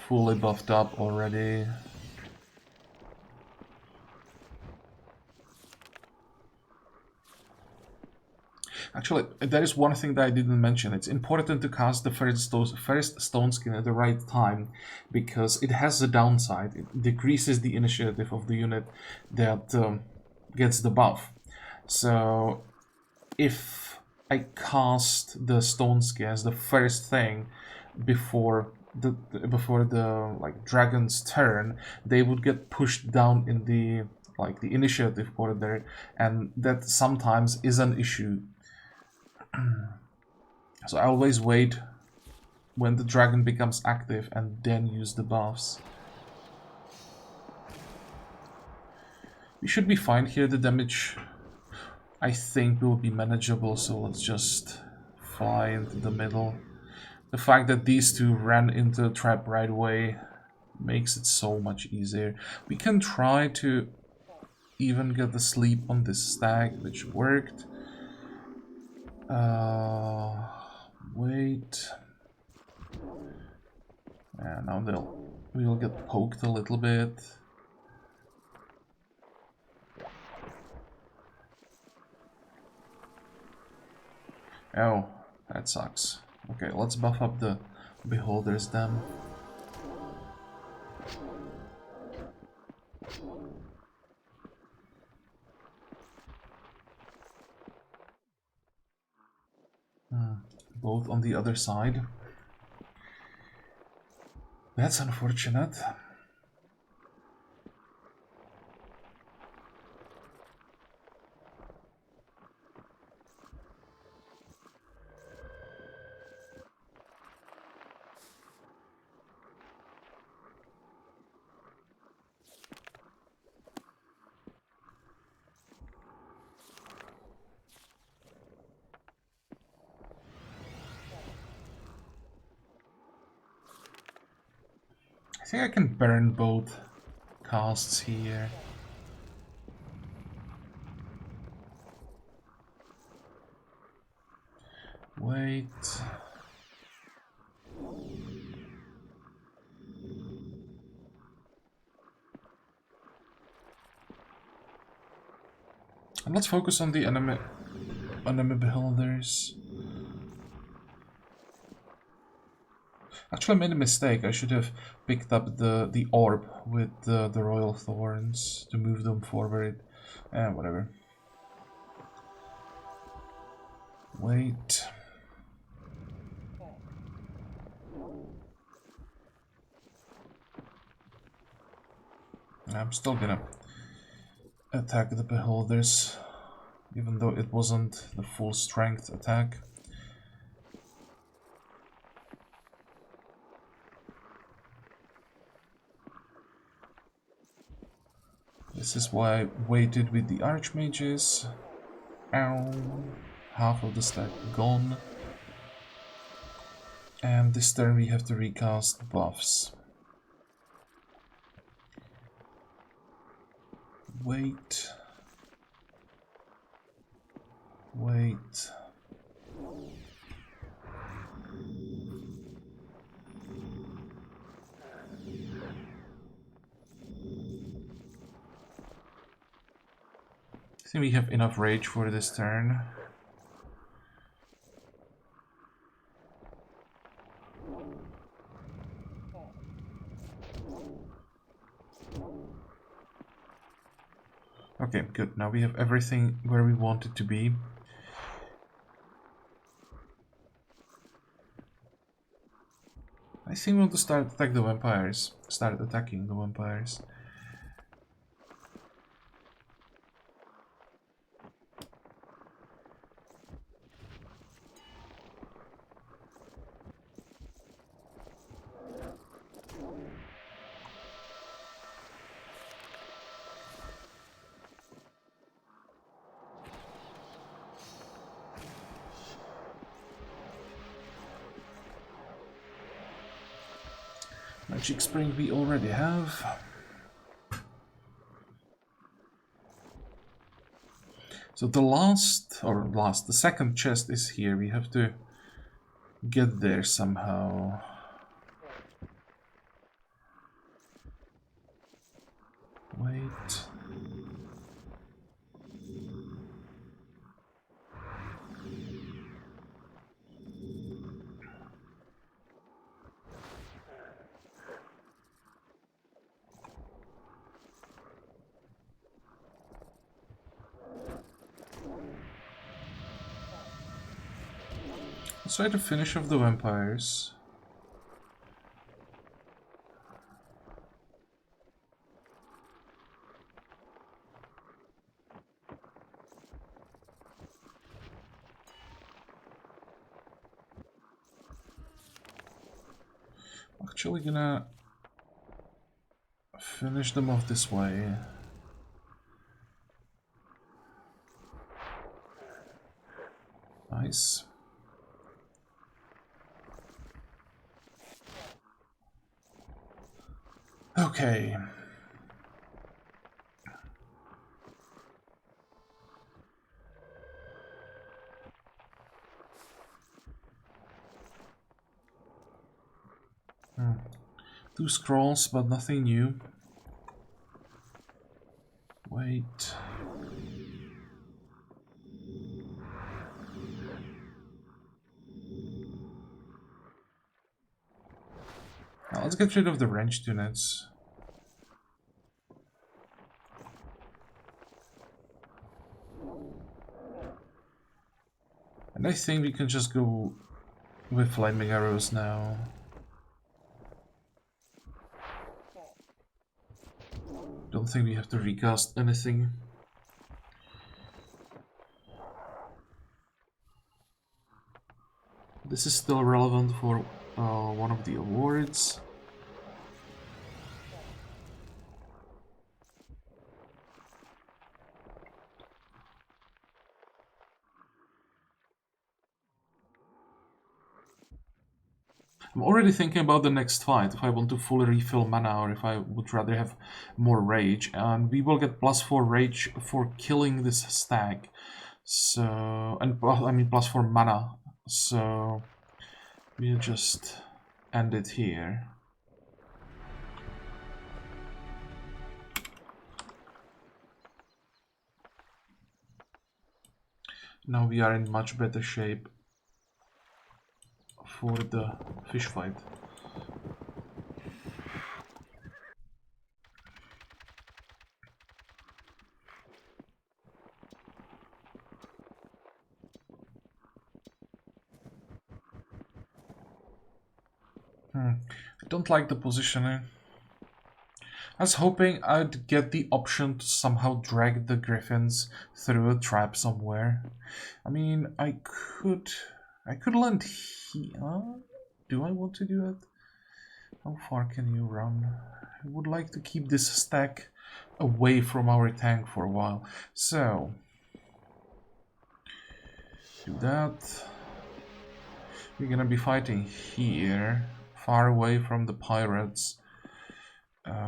fully buffed up already. Actually, there is one thing that I didn't mention. It's important to cast the first stone skin at the right time, because it has a downside. It decreases the initiative of the unit that gets the buff. So if I cast the stone skin as the first thing before the like dragon's turn, they would get pushed down in the initiative order, and that sometimes is an issue. So I always wait when the dragon becomes active and then use the buffs. We should be fine here. The damage, I think, will be manageable, so let's just fly into the middle. The fact that these two ran into the trap right away makes it so much easier. We can try to even get the sleep on this stag, which worked. Wait. And now we'll get poked a little bit. Oh, that sucks. Okay, let's buff up the beholders then. Both on the other side. That's unfortunate. I think I can burn both casts here. Wait. And let's focus on the enemy beholders. Actually, I made a mistake. I should have picked up the orb with the royal thorns to move them forward. Whatever. Wait. I'm still gonna attack the beholders, even though it wasn't the full strength attack. This is why I waited with the archmages. Ow. Half of the stack gone. And this turn we have to recast buffs. Wait. Wait. I think we have enough rage for this turn. Okay, good. Now we have everything where we want it to be. I think we want to start attacking the vampires. Start attacking the vampires. Magic Spring we already have. So the second chest is here. We have to get there somehow. Wait. Let's try to finish off the vampires. Actually gonna finish them off this way. Nice. Okay. Two scrolls, but nothing new. Wait. Now let's get rid of the ranged units. And I think we can just go with flaming arrows now. Don't think we have to recast anything. This is still relevant for one of the awards. I'm already thinking about the next fight, if I want to fully refill mana or if I would rather have more rage. And we will get +4 rage for killing this stag. So, and I mean +4 mana. So, we'll just end it here. Now we are in much better shape for the fish fight. I don't like the positioning. I was hoping I'd get the option to somehow drag the griffins through a trap somewhere. I mean, I could land here. Do I want to do it? How far can you run? I would like to keep this stack away from our tank for a while. So, do that. We're gonna be fighting here, far away from the pirates.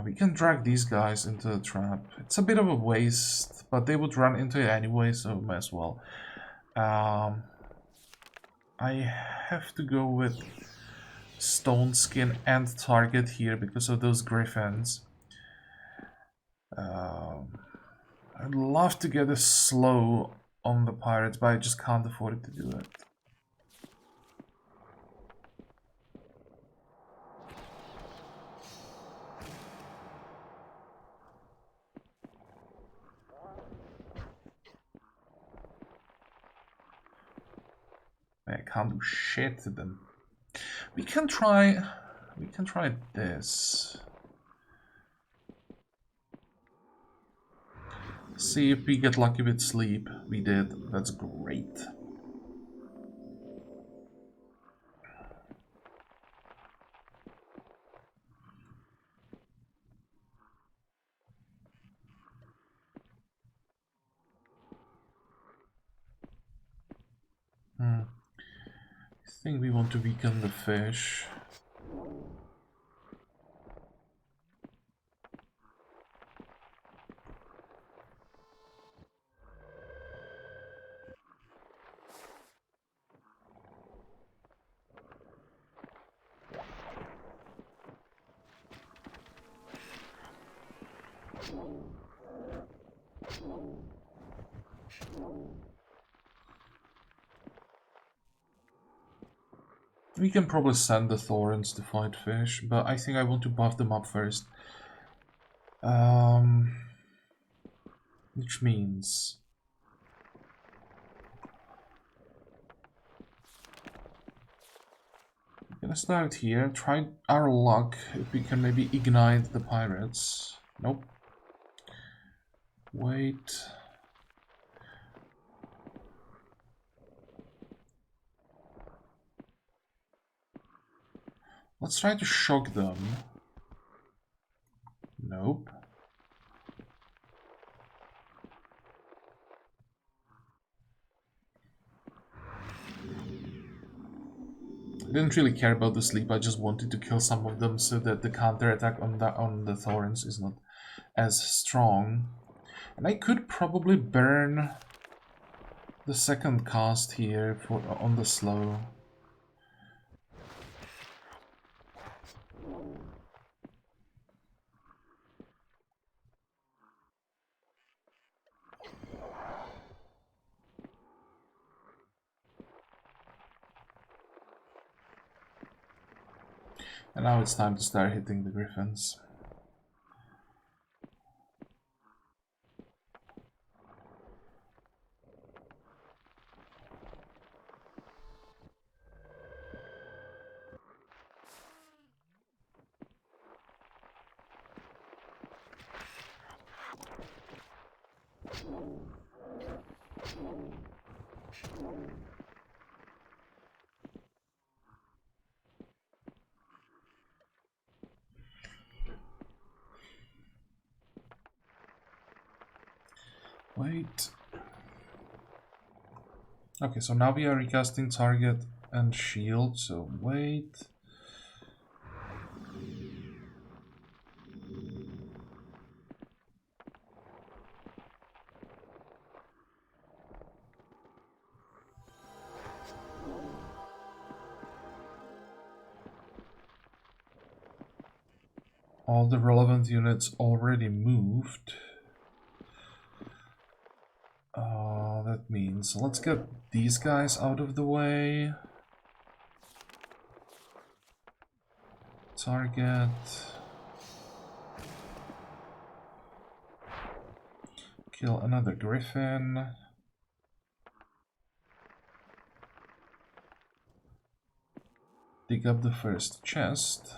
We can drag these guys into the trap. It's a bit of a waste, but they would run into it anyway, so might as well. I have to go with Stone Skin and Target here because of those griffins. I'd love to get a slow on the pirates, but I just can't afford to do it. I can't do shit to them. We can try this. See if we get lucky with sleep. We did. That's great. I think we want to weaken the fish. We can probably send the Thorns to fight fish, but I think I want to buff them up first. Which means... we're gonna start here, try our luck if we can maybe ignite the pirates. Nope. Wait. Let's try to shock them. Nope. I didn't really care about the sleep, I just wanted to kill some of them so that the counterattack on the Thorns is not as strong. And I could probably burn the second cast here for on the slow. And now it's time to start hitting the griffins. Wait. Okay, so now we are recasting target and shield, so wait. All the relevant units already moved. That means let's get these guys out of the way. Target. Kill another griffin. Dig up the first chest.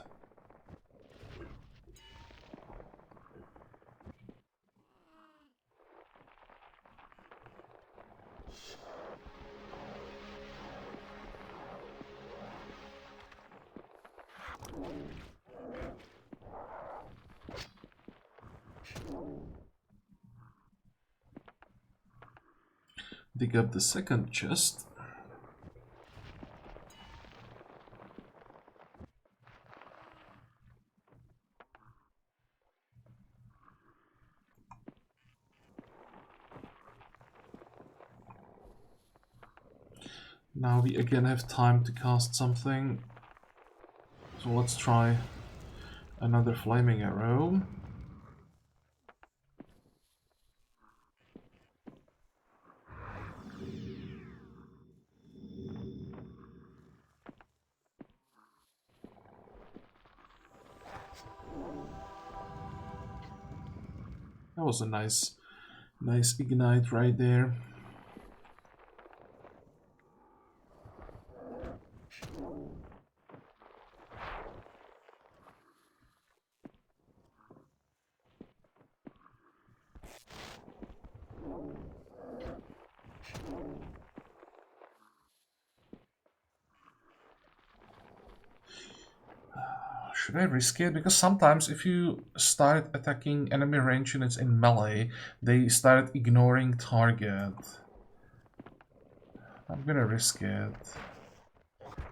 Dig up the second chest. Now we again have time to cast something. So let's try another flaming arrow. That was a nice ignite right there. Should I risk it? Because sometimes if you start attacking enemy range units in melee, they start ignoring target. I'm gonna risk it.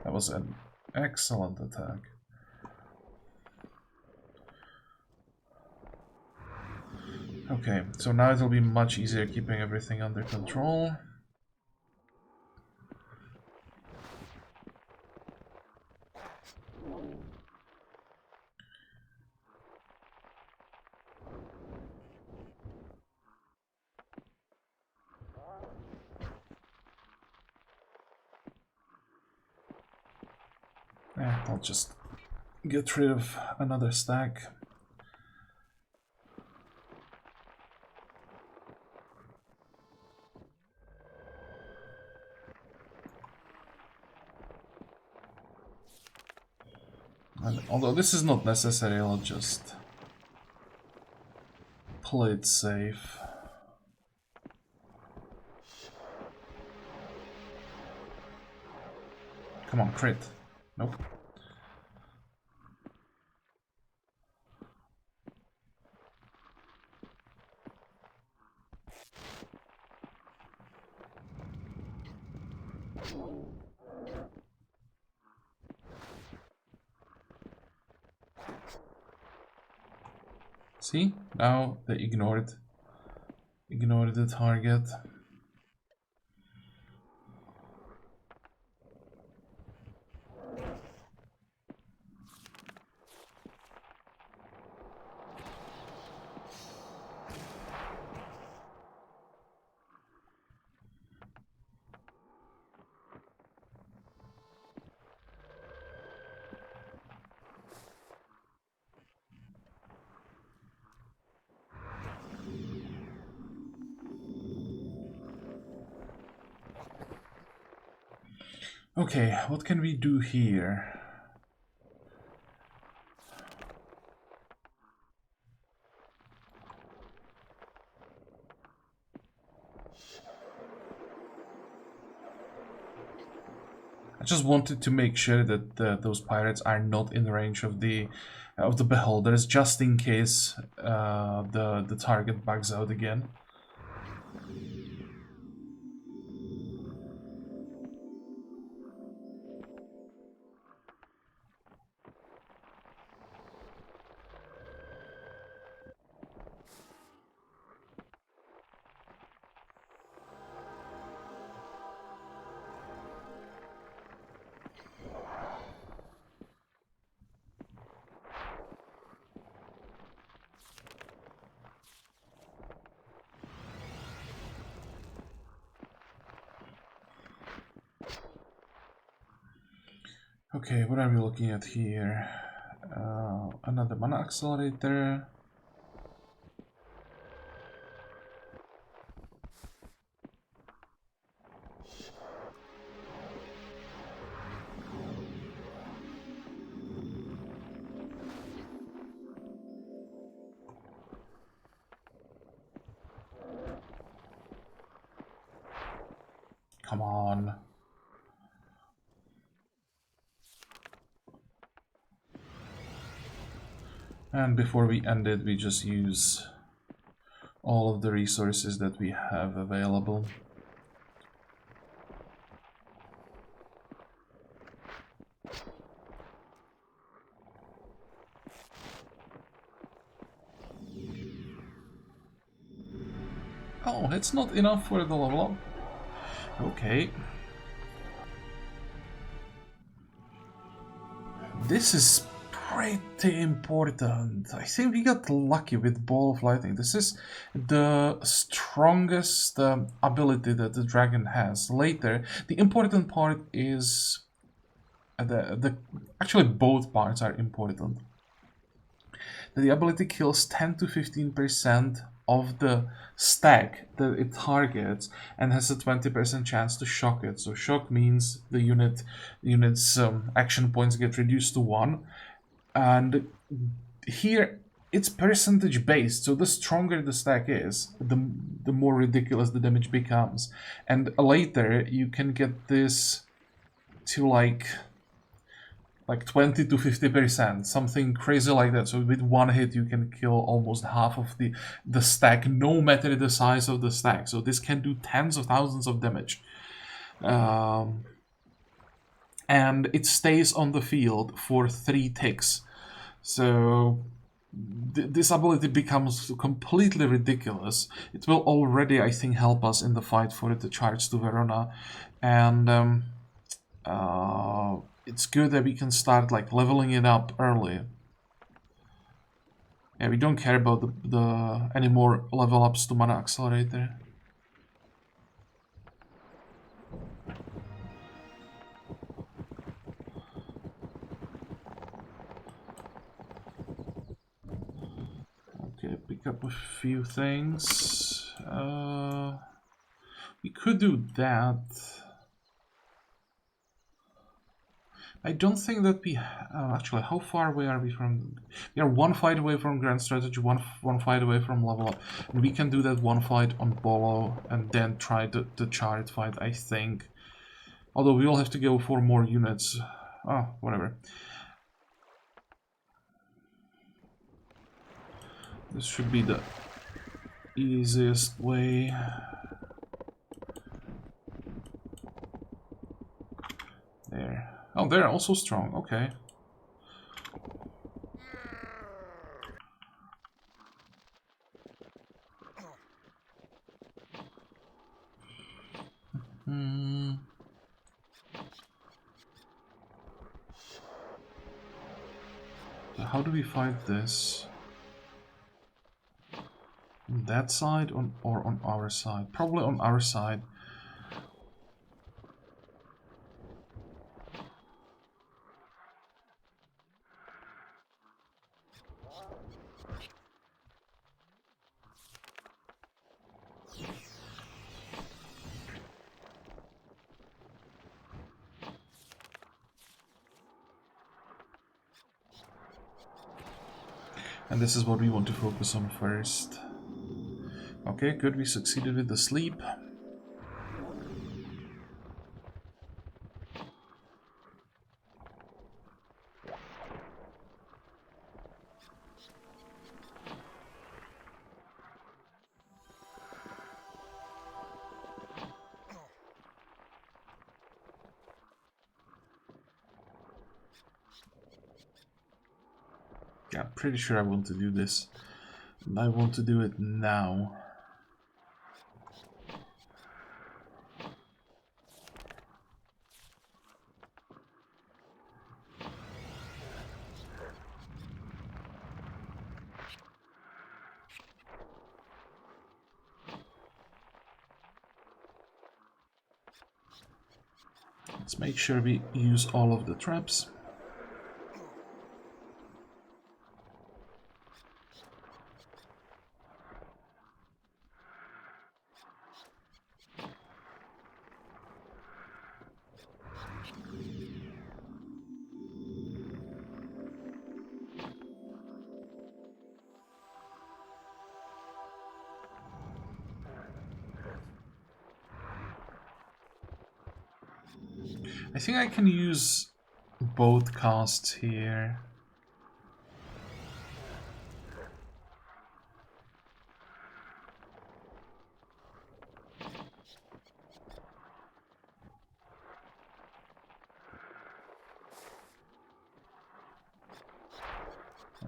That was an excellent attack. Okay, so now it'll be much easier keeping everything under control. I'll just get rid of another stack. And although this is not necessary, I'll just play it safe. Come on, crit. Nope. See? Now they ignored the target. Okay, what can we do here? I just wanted to make sure that those pirates are not in range of the beholders, just in case the target bugs out again. Okay, what are we looking at here? Another mana accelerator. Come on. And before we end it, we just use all of the resources that we have available. Oh, it's not enough for the level up. Okay. This is pretty important. I think we got lucky with Ball of Lightning. This is the strongest ability that the dragon has. Later, the important part is actually both parts are important. The ability kills 10 to 15% of the stack that it targets and has a 20% chance to shock it. So shock means the unit's action points get reduced to 1. And here it's percentage based, so the stronger the stack is, the more ridiculous the damage becomes. And later you can get this to like 20 to 50%, something crazy like that. So with one hit you can kill almost half of the stack, no matter the size of the stack. So this can do tens of thousands of damage. And it stays on the field for 3 ticks. So this ability becomes completely ridiculous. It will already, I think, help us in the fight for the charge to Verona. And it's good that we can start like leveling it up early. Yeah, we don't care about the any more level ups to Mana Accelerator. pick up a few things. We could do that. I don't think that we... actually, how far away are we from... We are one fight away from Grand Strategy, one fight away from level up. And we can do that one fight on Bolo and then try the Chariot fight, I think. Although we will have to go for more units. Oh, whatever. This should be the easiest way. There. Oh, they're also strong. Okay. So how do we fight this? On that side or on our side? Probably on our side. And this is what we want to focus on first. Okay, good, we succeeded with the sleep. Yeah, I'm pretty sure I want to do this. And I want to do it now. Let's make sure we use all of the traps. I think I can use both casts here.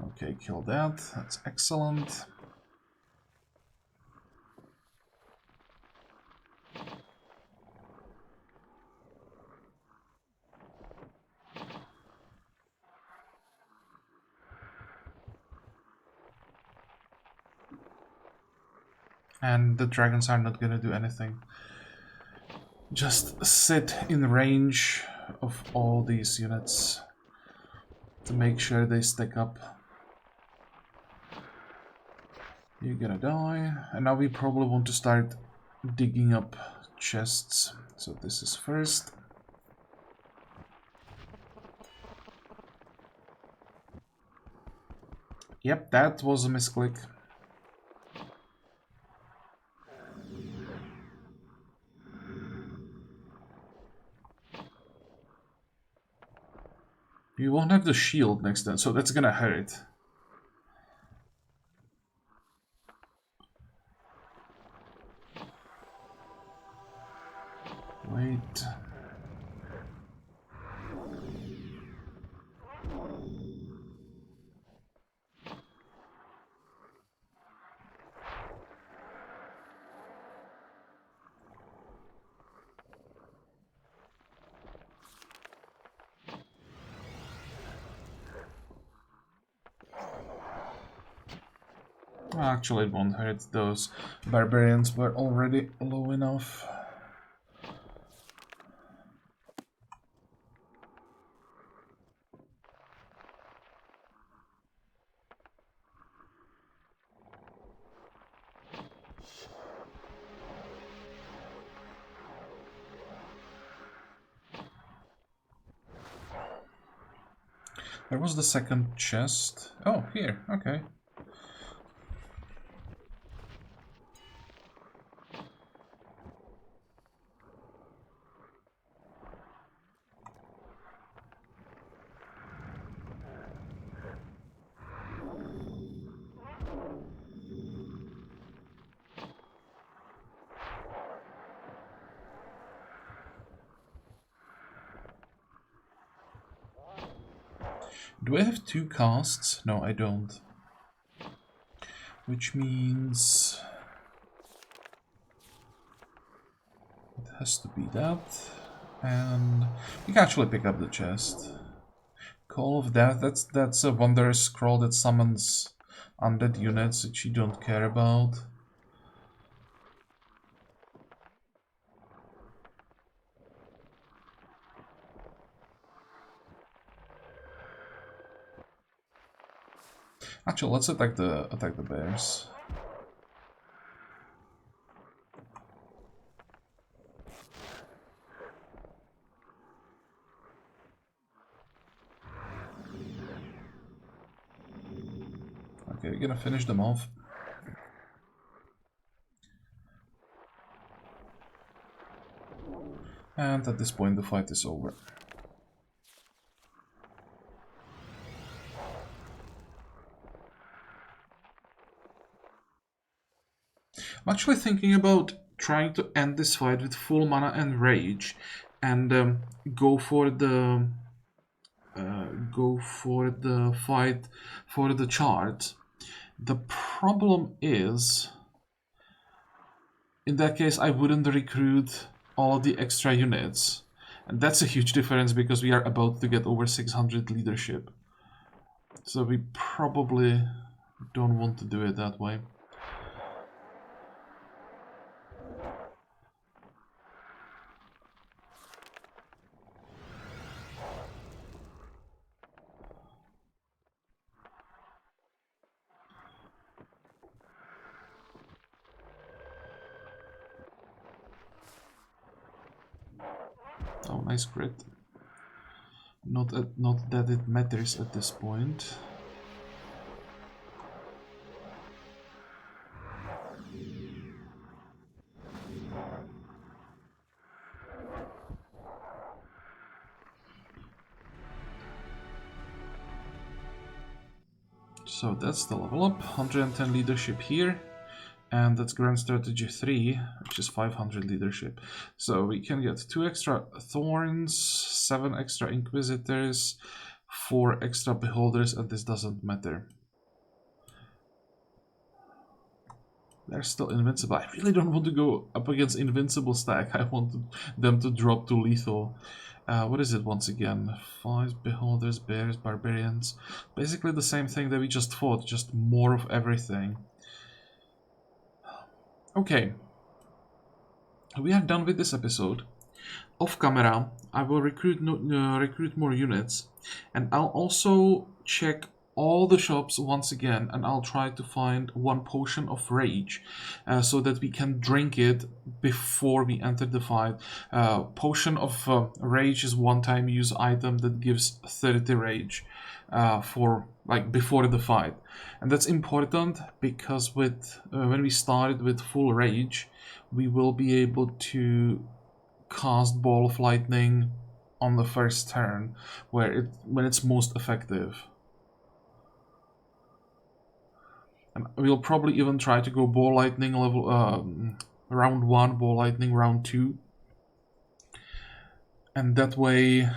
Okay, kill that. That's excellent. And the dragons are not gonna do anything. Just sit in range of all these units to make sure they stack up. You're gonna die. And now we probably want to start digging up chests. So this is first. Yep, that was a misclick. You won't have the shield next time, so that's gonna hurt. Wait. Actually, it won't hurt. Those barbarians were already low enough. Where was the second chest? Oh, here. Okay. Do I have 2 casts? No, I don't. Which means it has to be that. And we can actually pick up the chest. Call of Death, that's a wondrous scroll that summons undead units which you don't care about. Actually, let's attack the bears. Okay, we're gonna finish them off. And at this point the fight is over. I'm actually thinking about trying to end this fight with full mana and rage, and go for the fight for the chart. The problem is, in that case, I wouldn't recruit all of the extra units, and that's a huge difference because we are about to get over 600 leadership. So we probably don't want to do it that way. Oh, nice crit. Not that it matters at this point. So that's the level up, 110 leadership here, and that's Grand Strategy 3, which is 500 leadership. So we can get 2 extra Thorns, 7 extra Inquisitors, 4 extra Beholders, and this doesn't matter. They're still invincible. I really don't want to go up against invincible stack. I want them to drop to lethal. What is it once again? 5 Beholders, Bears, Barbarians. Basically the same thing that we just fought, just more of everything. Okay. We are done with this episode. Off camera, I will recruit more units, and I'll also check all the shops once again, and I'll try to find 1 potion of rage, so that we can drink it before we enter the fight. Potion of rage is 1-time use item that gives 30 rage for like before the fight, and that's important because with when we started with full rage, we will be able to cast Ball of Lightning on the first turn, when it's most effective. And we'll probably even try to go Ball Lightning level round 1, Ball Lightning round 2, and that way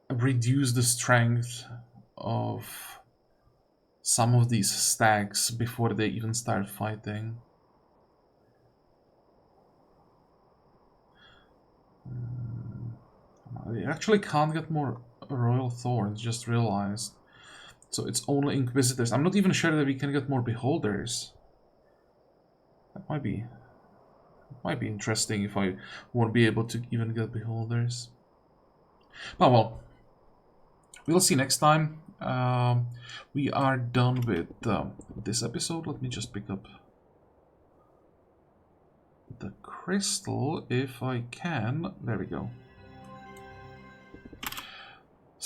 reduce the strength of some of these stacks before they even start fighting. I actually can't get more Royal Thorns, just realized. So it's only Inquisitors. I'm not even sure that we can get more Beholders. That might be interesting if I won't be able to even get Beholders. Oh well. We'll see next time. We are done with this episode. Let me just pick up the crystal if I can. There we go.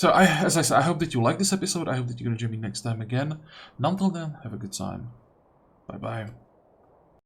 So, as I said, I hope that you like this episode. I hope that you're going to join me next time again. And until then, have a good time. Bye-bye.